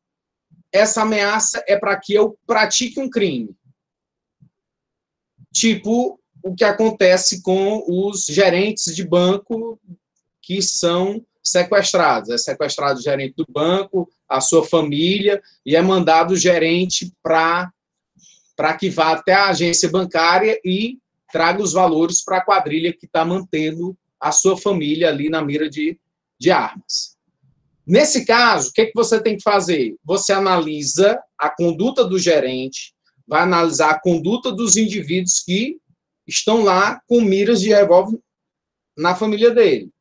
essa ameaça é para que eu pratique um crime. Tipo o que acontece com os gerentes de banco que são sequestrados. É sequestrado o gerente do banco, a sua família, e é mandado o gerente para que vá até a agência bancária e traga os valores para a quadrilha que está mantendo a sua família ali na mira de armas. Nesse caso, o que você tem que fazer? Você analisa a conduta do gerente, vai analisar a conduta dos indivíduos que estão lá com miras de revólver na família dele.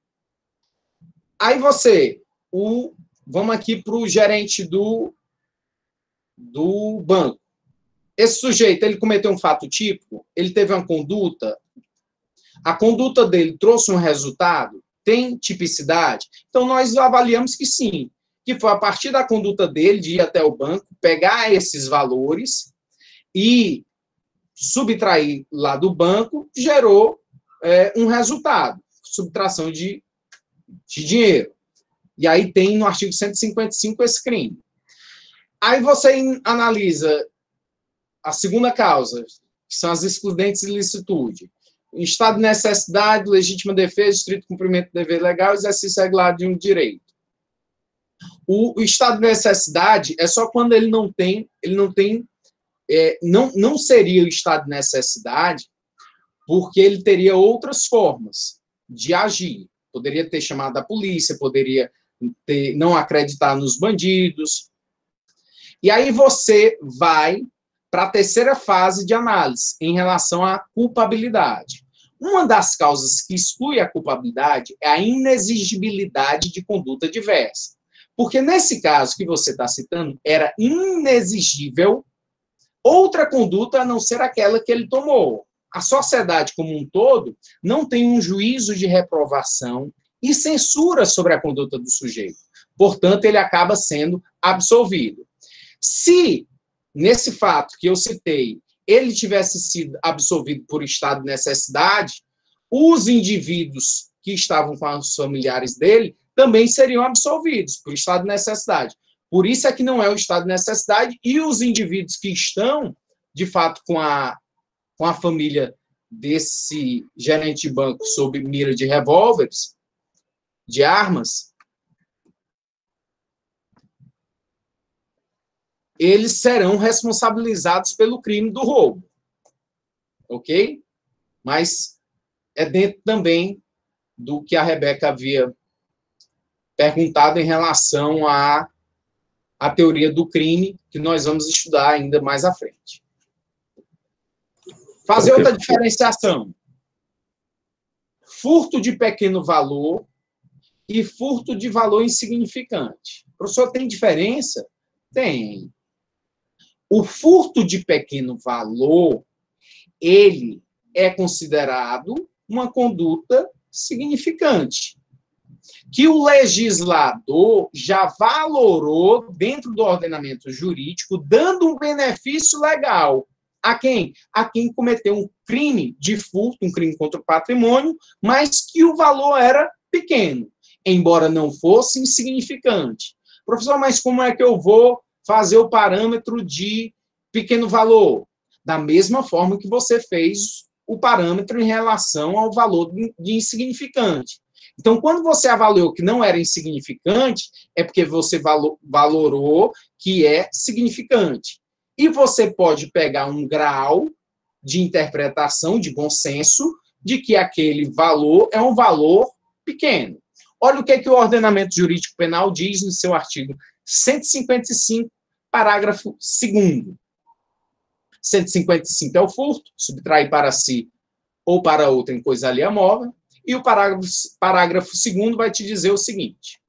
Aí vamos aqui para o gerente do banco. Esse sujeito, ele cometeu um fato típico, ele teve uma conduta, a conduta dele trouxe um resultado, tem tipicidade? Então, nós avaliamos que sim, que foi a partir da conduta dele de ir até o banco, pegar esses valores e subtrair lá do banco, gerou um resultado, subtração de dinheiro. E aí tem no artigo 155 esse crime. Aí você analisa a segunda causa, que são as excludentes de ilicitude. Estado de necessidade, legítima defesa, estrito cumprimento do dever legal, exercício regular de um direito. O estado de necessidade é só quando ele não seria o estado de necessidade, porque ele teria outras formas de agir. Poderia ter chamado a polícia, poderia não acreditar nos bandidos. E aí você vai para a terceira fase de análise, em relação à culpabilidade. Uma das causas que exclui a culpabilidade é a inexigibilidade de conduta diversa. Porque nesse caso que você está citando, era inexigível outra conduta a não ser aquela que ele tomou. A sociedade como um todo não tem um juízo de reprovação e censura sobre a conduta do sujeito. Portanto, ele acaba sendo absolvido. Se, nesse fato que eu citei, ele tivesse sido absolvido por estado de necessidade, os indivíduos que estavam com os familiares dele também seriam absolvidos por estado de necessidade. Por isso é que não é o estado de necessidade, e os indivíduos que estão, de fato, com a família desse gerente de banco sob mira de revólveres, de armas, eles serão responsabilizados pelo crime do roubo. Ok? Mas é dentro também do que a Rebeca havia perguntado em relação à teoria do crime, que nós vamos estudar ainda mais à frente. Fazer outra diferenciação. Furto de pequeno valor e furto de valor insignificante. Professor, tem diferença? Tem. O furto de pequeno valor, ele é considerado uma conduta significante, que o legislador já valorou dentro do ordenamento jurídico, dando um benefício legal. A quem? A quem cometeu um crime de furto, um crime contra o patrimônio, mas que o valor era pequeno, embora não fosse insignificante. Professor, mas como é que eu vou fazer o parâmetro de pequeno valor? Da mesma forma que você fez o parâmetro em relação ao valor de insignificante. Então, quando você avaliou que não era insignificante, é porque você valorou que é significante. E você pode pegar um grau de interpretação, de bom senso, de que aquele valor é um valor pequeno. Olha o que o ordenamento jurídico penal diz no seu artigo 155, parágrafo 2º. 155 é o furto, subtrair para si ou para outra em coisa alheia móvel. E o parágrafo 2º vai te dizer o seguinte: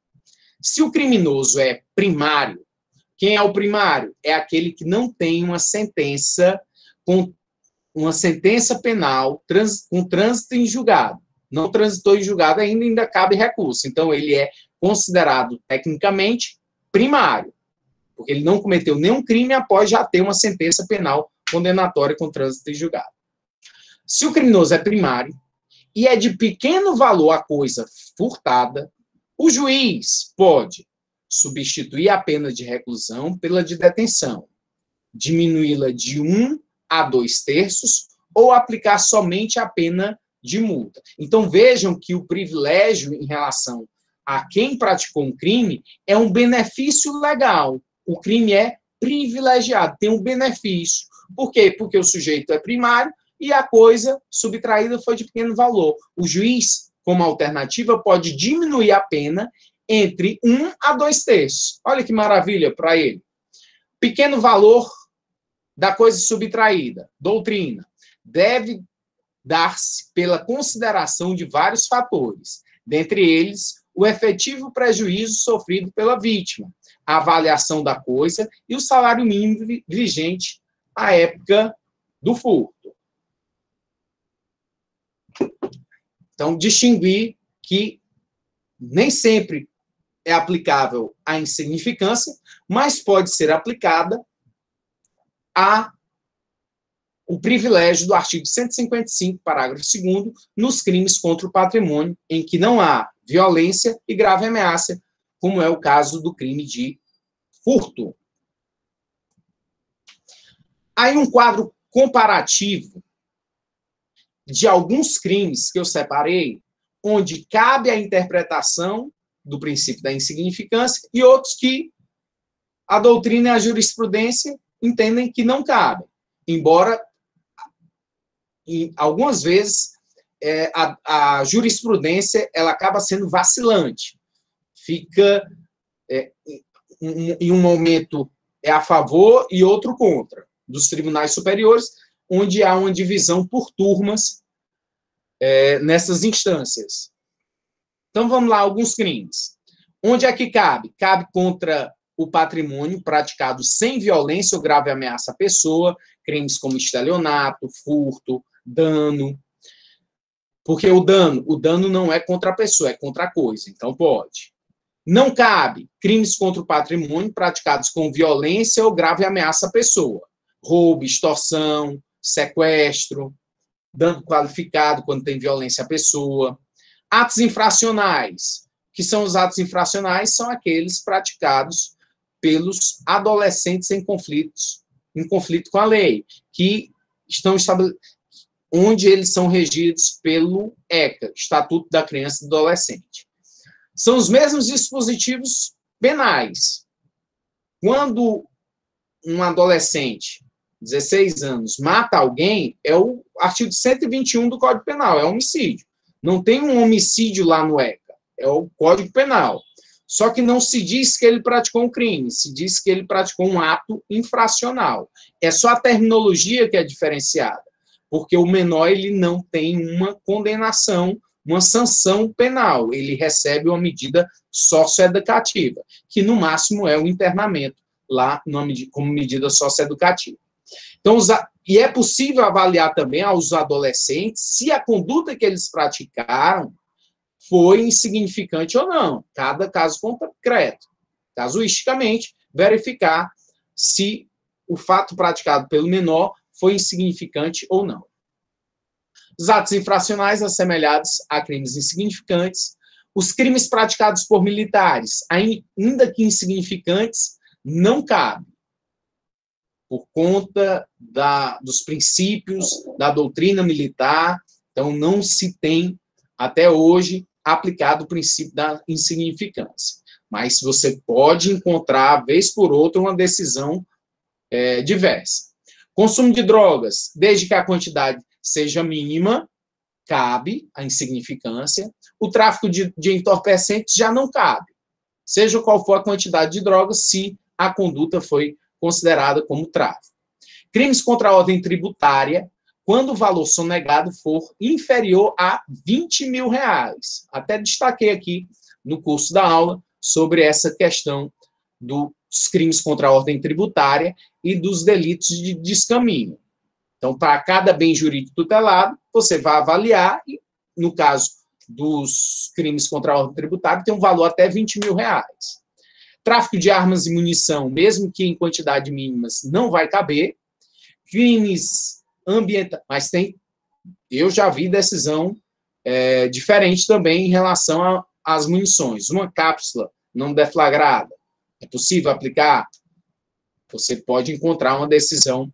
se o criminoso é primário, quem é o primário? É aquele que não tem uma sentença penal com trânsito em julgado. Não transitou em julgado ainda cabe recurso. Então, ele é considerado, tecnicamente, primário, porque ele não cometeu nenhum crime após já ter uma sentença penal condenatória com trânsito em julgado. Se o criminoso é primário e é de pequeno valor a coisa furtada, o juiz pode substituir a pena de reclusão pela de detenção, diminuí-la de 1 a 2/3 ou aplicar somente a pena de multa. Então, vejam que o privilégio em relação a quem praticou um crime é um benefício legal. O crime é privilegiado, tem um benefício. Por quê? Porque o sujeito é primário e a coisa subtraída foi de pequeno valor. O juiz, como alternativa, pode diminuir a pena entre 1 a 2/3. Olha que maravilha para ele. Pequeno valor da coisa subtraída. Doutrina. Deve dar-se pela consideração de vários fatores, dentre eles o efetivo prejuízo sofrido pela vítima, a avaliação da coisa e o salário mínimo vigente à época do furto. Então, distinguir que nem sempre é aplicável a insignificância, mas pode ser aplicada o privilégio do artigo 155, parágrafo 2º, nos crimes contra o patrimônio, em que não há violência e grave ameaça, como é o caso do crime de furto. Aí um quadro comparativo de alguns crimes que eu separei, onde cabe a interpretação do princípio da insignificância e outros que a doutrina e a jurisprudência entendem que não cabem, embora algumas vezes a jurisprudência ela acaba sendo vacilante, fica em um momento é a favor e outro contra dos tribunais superiores, onde há uma divisão por turmas nessas instâncias. Então, vamos lá, alguns crimes. Onde é que cabe? Cabe contra o patrimônio praticado sem violência ou grave ameaça à pessoa, crimes como estelionato, furto, dano. Porque o dano não é contra a pessoa, é contra a coisa, então pode. Não cabe crimes contra o patrimônio praticados com violência ou grave ameaça à pessoa. Roubo, extorsão, sequestro, dano qualificado quando tem violência à pessoa. Atos infracionais. Que são os atos infracionais? São aqueles praticados pelos adolescentes em conflito com a lei, que estão onde eles são regidos pelo ECA, Estatuto da Criança e do Adolescente. São os mesmos dispositivos penais. Quando um adolescente, 16 anos, mata alguém, é o artigo 121 do Código Penal, é homicídio. Não tem um homicídio lá no ECA, é o Código Penal. Só que não se diz que ele praticou um crime, se diz que ele praticou um ato infracional. É só a terminologia que é diferenciada, porque o menor ele não tem uma condenação, uma sanção penal, ele recebe uma medida socioeducativa, que no máximo é o internamento lá como medida socioeducativa. Então, e é possível avaliar também aos adolescentes se a conduta que eles praticaram foi insignificante ou não, cada caso concreto. Casuisticamente, verificar se o fato praticado pelo menor foi insignificante ou não. Os atos infracionais assemelhados a crimes insignificantes. Os crimes praticados por militares, ainda que insignificantes, não cabem, por conta dos princípios da doutrina militar. Então, não se tem, até hoje, aplicado o princípio da insignificância. Mas você pode encontrar, vez por outra, uma decisão diversa. Consumo de drogas, desde que a quantidade seja mínima, cabe a insignificância. O tráfico de entorpecentes já não cabe, seja qual for a quantidade de drogas, se a conduta foi considerada como tráfico. Crimes contra a ordem tributária, quando o valor sonegado for inferior a R$20 mil. Até destaquei aqui no curso da aula sobre essa questão dos crimes contra a ordem tributária e dos delitos de descaminho. Então, para cada bem jurídico tutelado, você vai avaliar, e, no caso dos crimes contra a ordem tributária, tem um valor até R$20 mil. Tráfico de armas e munição, mesmo que em quantidade mínimas, não vai caber. Crimes ambientais, mas eu já vi decisão diferente também em relação às munições. Uma cápsula não deflagrada, é possível aplicar? Você pode encontrar uma decisão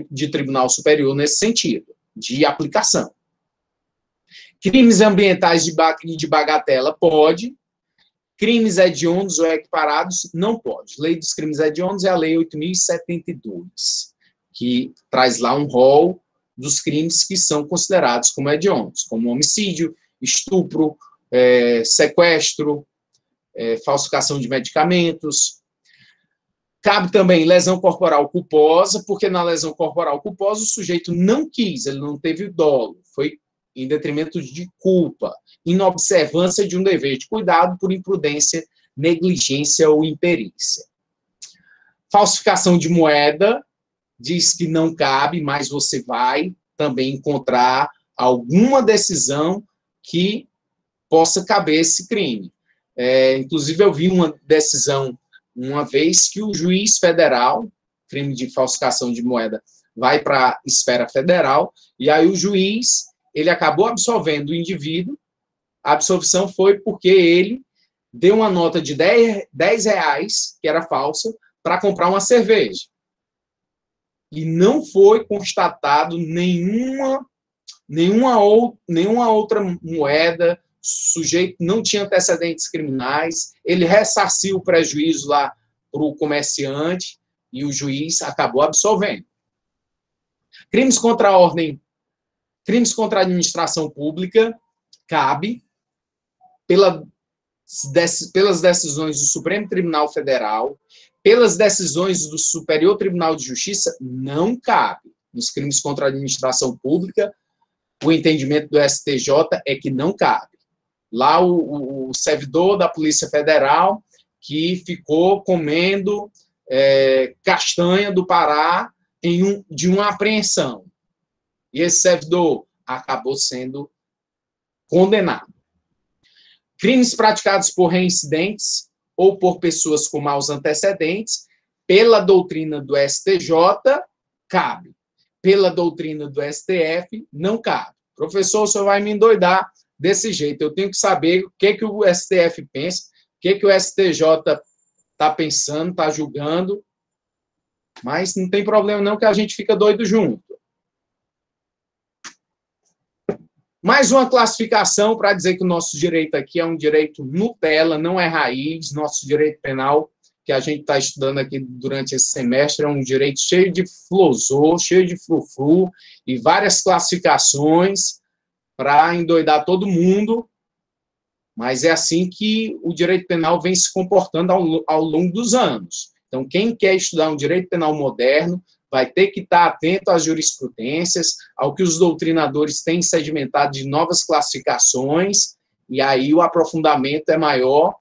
de Tribunal Superior nesse sentido, de aplicação. Crimes ambientais de bagatela, pode. Crimes hediondos ou equiparados, não pode. Lei dos crimes hediondos é a Lei 8.072, que traz lá um rol dos crimes que são considerados como hediondos, como homicídio, estupro, sequestro, falsificação de medicamentos. Cabe também lesão corporal culposa, porque na lesão corporal culposa o sujeito não quis, ele não teve dolo, foi em detrimento de culpa, inobservância de um dever de cuidado por imprudência, negligência ou imperícia. Falsificação de moeda, diz que não cabe, mas você vai também encontrar alguma decisão que possa caber esse crime. Inclusive, eu vi uma decisão uma vez que o juiz federal, crime de falsificação de moeda, vai para a esfera federal, e aí o juiz, ele acabou absolvendo o indivíduo. A absolvição foi porque ele deu uma nota de R$10, que era falsa, para comprar uma cerveja. E não foi constatado nenhuma outra moeda, o sujeito não tinha antecedentes criminais, ele ressarciu o prejuízo lá para o comerciante e o juiz acabou absolvendo. Crimes contra a ordem, crimes contra a administração pública, cabe, pelas decisões do Supremo Tribunal Federal, pelas decisões do Superior Tribunal de Justiça, não cabe. Nos crimes contra a administração pública, o entendimento do STJ é que não cabe. Lá o servidor da Polícia Federal, que ficou comendo castanha do Pará de uma apreensão. E esse servidor acabou sendo condenado. Crimes praticados por reincidentes ou por pessoas com maus antecedentes, pela doutrina do STJ, cabe. Pela doutrina do STF, não cabe. Professor, o senhor vai me endoidar desse jeito. Eu tenho que saber o que o STF pensa, o que o STJ está pensando, está julgando. Mas não tem problema não, que a gente fica doido junto. Mais uma classificação para dizer que o nosso direito aqui é um direito Nutella, não é raiz. Nosso direito penal, que a gente está estudando aqui durante esse semestre, é um direito cheio de flosô, cheio de frufru, e várias classificações para endoidar todo mundo. Mas é assim que o direito penal vem se comportando ao longo dos anos. Então, quem quer estudar um direito penal moderno vai ter que estar atento às jurisprudências, ao que os doutrinadores têm sedimentado de novas classificações, e aí o aprofundamento é maior,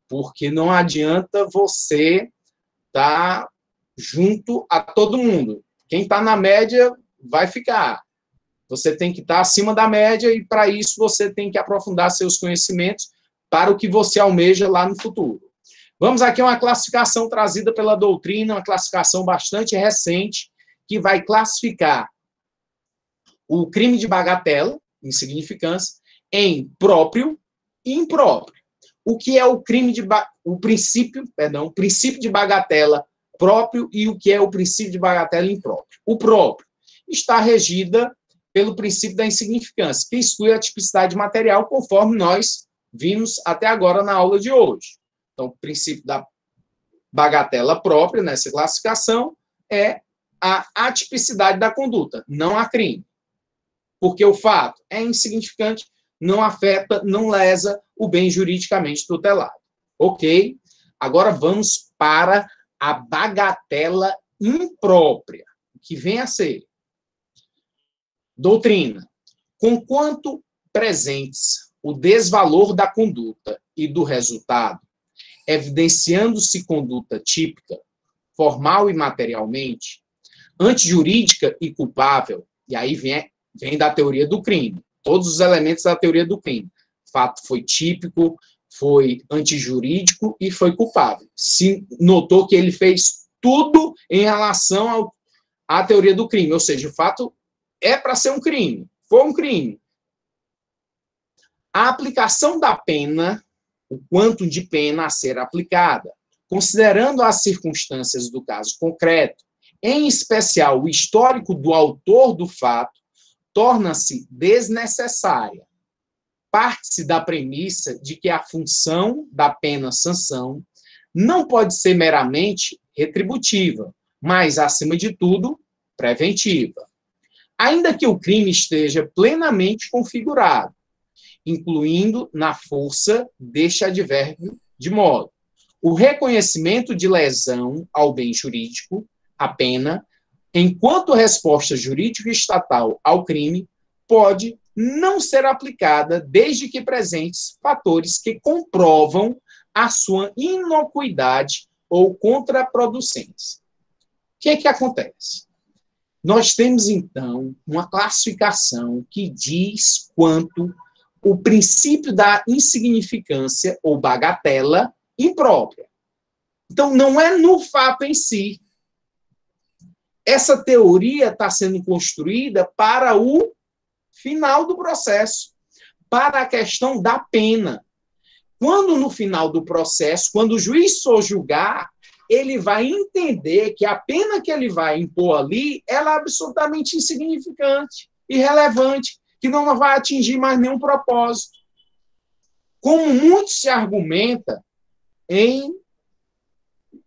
porque não adianta você estar junto a todo mundo. Quem está na média vai ficar. Você tem que estar acima da média, e para isso você tem que aprofundar seus conhecimentos para o que você almeja lá no futuro. Vamos aqui a uma classificação trazida pela doutrina, uma classificação bastante recente, que vai classificar o crime de bagatela, insignificância, em próprio e impróprio. O que é o princípio de bagatela próprio e o que é o princípio de bagatela impróprio. O próprio está regida pelo princípio da insignificância, que exclui a tipicidade material, conforme nós vimos até agora na aula de hoje. Então, o princípio da bagatela própria, nessa classificação, é a atipicidade da conduta, não há crime. Porque o fato é insignificante, não afeta, não lesa o bem juridicamente tutelado. Ok? Agora vamos para a bagatela imprópria, que vem a ser doutrina. Conquanto presentes o desvalor da conduta e do resultado, evidenciando-se conduta típica, formal e materialmente, antijurídica e culpável, e aí vem da teoria do crime, todos os elementos da teoria do crime. O fato foi típico, foi antijurídico e foi culpável. Se notou que ele fez tudo em relação à teoria do crime, ou seja, o fato é para ser um crime, foi um crime. A aplicação da pena, o quanto de pena a ser aplicada, considerando as circunstâncias do caso concreto, em especial o histórico do autor do fato, torna-se desnecessária. Parte-se da premissa de que a função da pena-sanção não pode ser meramente retributiva, mas, acima de tudo, preventiva. Ainda que o crime esteja plenamente configurado, incluindo na força deste advérbio, de modo: o reconhecimento de lesão ao bem jurídico, a pena, enquanto resposta jurídica estatal ao crime, pode não ser aplicada desde que presentes fatores que comprovam a sua inocuidade ou contraproducência. O que é que acontece? Nós temos, então, uma classificação que diz quanto o princípio da insignificância ou bagatela imprópria. Então, não é no fato em si. Essa teoria está sendo construída para o final do processo, para a questão da pena. Quando no final do processo, quando o juiz for julgar, ele vai entender que a pena que ele vai impor ali, ela é absolutamente insignificante, irrelevante, que não vai atingir mais nenhum propósito. Como muito se argumenta em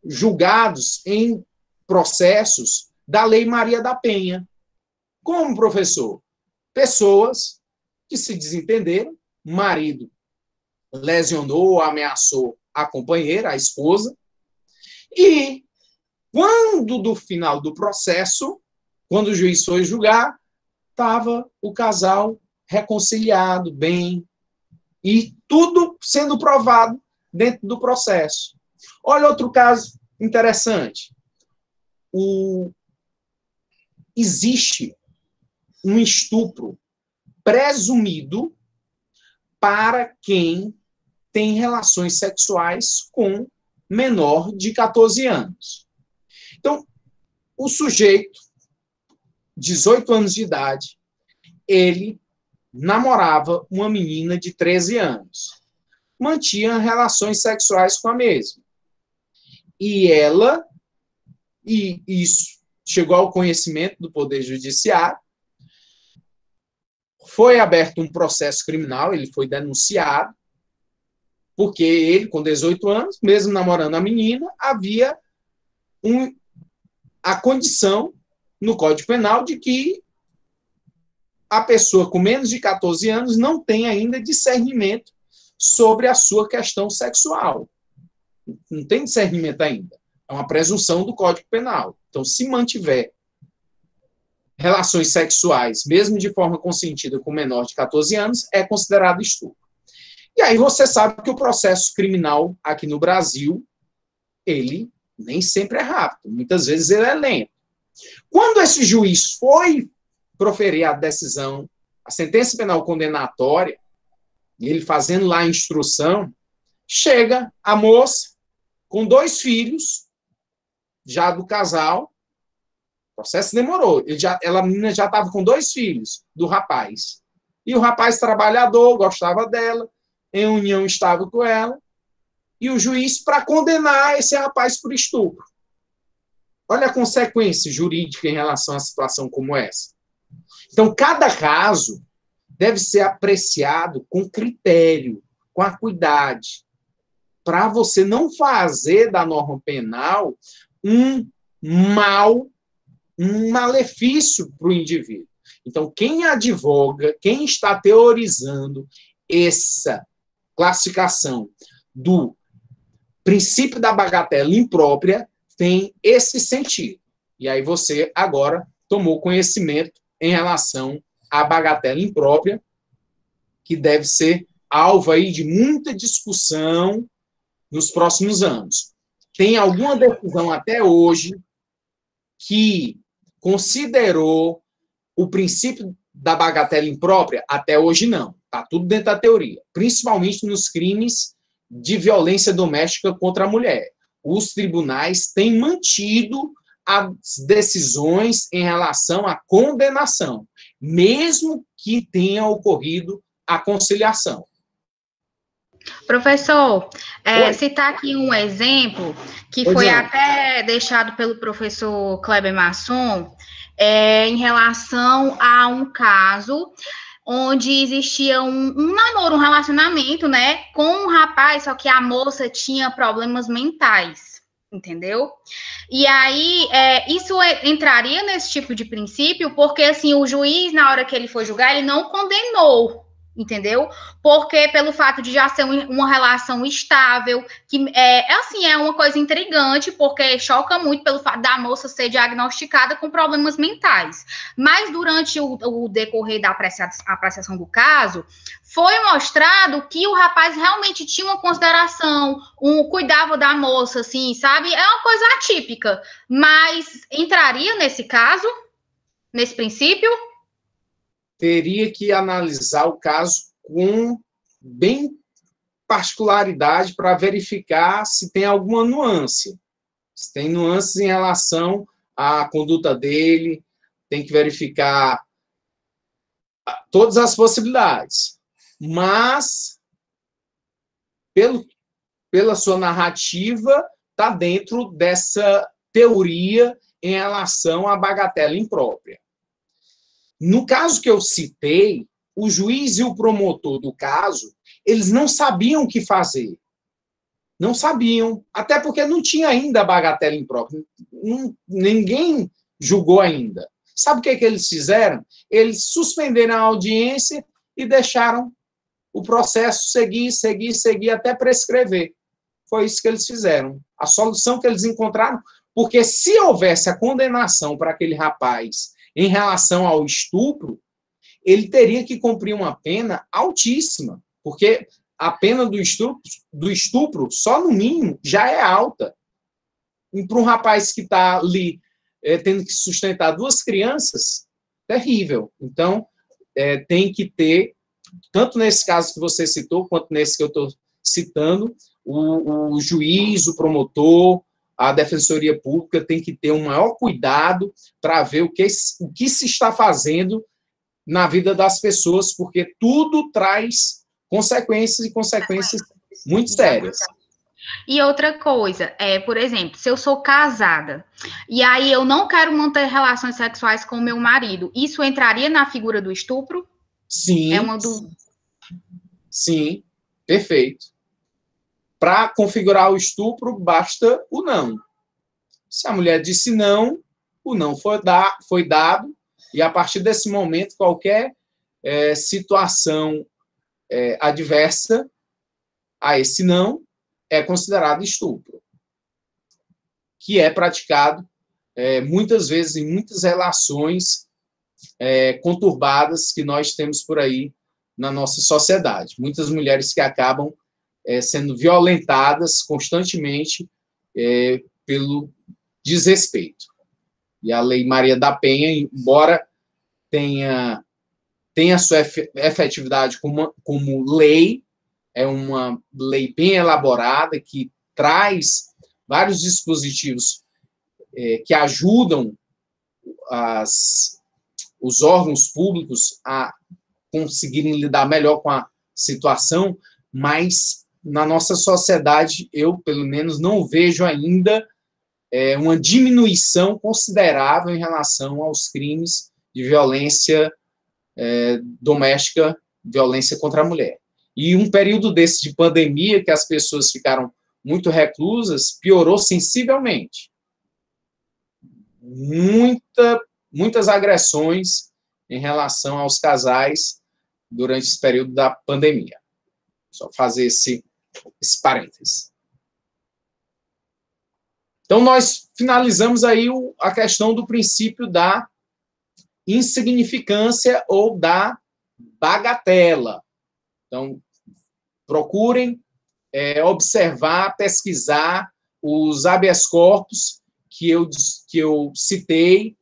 julgados, em processos da Lei Maria da Penha. Como, professor? Pessoas que se desentenderam, marido lesionou ou ameaçou a companheira, a esposa, e quando do final do processo, quando o juiz foi julgar, estava o casal reconciliado, bem, e tudo sendo provado dentro do processo. Olha outro caso interessante. Existe um estupro presumido para quem tem relações sexuais com menor de 14 anos. Então, o sujeito, 18 anos de idade, ele namorava uma menina de 13 anos. Mantinha relações sexuais com a mesma. E isso chegou ao conhecimento do Poder Judiciário, foi aberto um processo criminal, ele foi denunciado, porque ele, com 18 anos, mesmo namorando a menina, havia a condição no Código Penal de que a pessoa com menos de 14 anos não tem ainda discernimento sobre a sua questão sexual. Não tem discernimento ainda. É uma presunção do Código Penal. Então, se mantiver relações sexuais, mesmo de forma consentida com menor de 14 anos, é considerado estupro. E aí você sabe que o processo criminal aqui no Brasil, ele nem sempre é rápido. Muitas vezes ele é lento. Quando esse juiz foi proferir a decisão, a sentença penal condenatória, e ele fazendo lá a instrução, chega a moça com 2 filhos, já do casal. O processo demorou. A menina já estava com 2 filhos do rapaz. E o rapaz trabalhador, gostava dela, em união estável com ela, e o juiz para condenar esse rapaz por estupro. Olha a consequência jurídica em relação a situação como essa. Então, cada caso deve ser apreciado com critério, com acuidade, para você não fazer da norma penal um malefício para o indivíduo. Então, quem advoga, quem está teorizando essa classificação do princípio da bagatela imprópria tem esse sentido. E aí você agora tomou conhecimento em relação à bagatela imprópria, que deve ser alvo aí de muita discussão nos próximos anos. Tem alguma decisão até hoje que considerou o princípio da bagatela imprópria? Até hoje não. Está tudo dentro da teoria. Principalmente nos crimes de violência doméstica contra a mulher. Os tribunais têm mantido as decisões em relação à condenação, mesmo que tenha ocorrido a conciliação. Professor, citar aqui um exemplo que foi até deixado pelo professor Kleber Masson, em relação a um caso onde existia um namoro, um relacionamento, né, com um rapaz, só que a moça tinha problemas mentais, entendeu? E aí, isso entraria nesse tipo de princípio, porque, assim, o juiz, na hora que ele foi julgar, ele não condenou, entendeu? Porque pelo fato de já ser uma relação estável, que é uma coisa intrigante, porque choca muito pelo fato da moça ser diagnosticada com problemas mentais. Mas durante o decorrer da apreciação do caso, foi mostrado que o rapaz realmente tinha uma consideração, cuidava da moça, assim, sabe? É uma coisa atípica, mas entraria nesse caso, nesse princípio? Teria que analisar o caso com bem particularidade para verificar se tem alguma nuance. Se tem nuances em relação à conduta dele, tem que verificar todas as possibilidades. Mas, pela sua narrativa, está dentro dessa teoria em relação à bagatela imprópria. No caso que eu citei, o juiz e o promotor do caso, eles não sabiam o que fazer. Não sabiam, até porque não tinha ainda a bagatela imprópria. Ninguém julgou ainda. Sabe o que eles fizeram? Eles suspenderam a audiência e deixaram o processo seguir até prescrever. Foi isso que eles fizeram. A solução que eles encontraram, porque se houvesse a condenação para aquele rapaz em relação ao estupro, ele teria que cumprir uma pena altíssima, porque a pena do estupro, só no mínimo, já é alta. E para um rapaz que está ali tendo que sustentar 2 crianças, terrível. Então, tem que ter, tanto nesse caso que você citou, quanto nesse que eu estou citando, o juiz, o promotor, a Defensoria Pública tem que ter um maior cuidado para ver o que se está fazendo na vida das pessoas, porque tudo traz consequências e consequências muito sérias. E outra coisa, por exemplo, se eu sou casada e aí eu não quero manter relações sexuais com o meu marido, isso entraria na figura do estupro? Sim. É uma dúvida. Sim, perfeito. Para configurar o estupro, basta o não. Se a mulher disse não, o não foi dado, e a partir desse momento, qualquer situação adversa a esse não é considerado estupro, que é praticado muitas vezes em muitas relações conturbadas que nós temos por aí na nossa sociedade. Muitas mulheres que acabam sendo violentadas constantemente pelo desrespeito. E a Lei Maria da Penha, embora tenha sua efetividade como lei, é uma lei bem elaborada que traz vários dispositivos que ajudam os órgãos públicos a conseguirem lidar melhor com a situação, mas na nossa sociedade, eu, pelo menos, não vejo ainda uma diminuição considerável em relação aos crimes de violência doméstica, violência contra a mulher. E um período desse de pandemia, que as pessoas ficaram muito reclusas, piorou sensivelmente. Muitas agressões em relação aos casais durante esse período da pandemia. Só fazer esse parênteses. Então, nós finalizamos aí a questão do princípio da insignificância ou da bagatela. Então, procurem observar, pesquisar os habeas corpus que eu citei,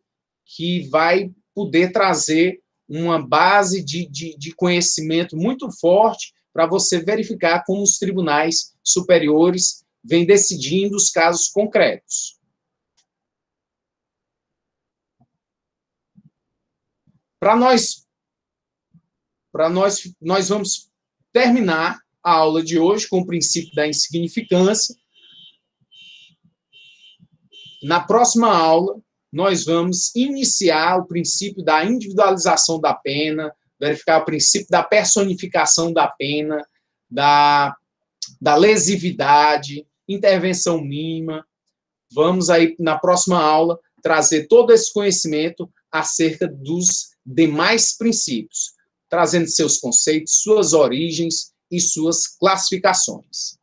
que vai poder trazer uma base de conhecimento muito forte para você verificar como os tribunais superiores vêm decidindo os casos concretos. Nós vamos terminar a aula de hoje com o princípio da insignificância. Na próxima aula, nós vamos iniciar o princípio da individualização da pena, verificar o princípio da personificação da pena, da lesividade, intervenção mínima. Vamos aí, na próxima aula, trazer todo esse conhecimento acerca dos demais princípios, trazendo seus conceitos, suas origens e suas classificações.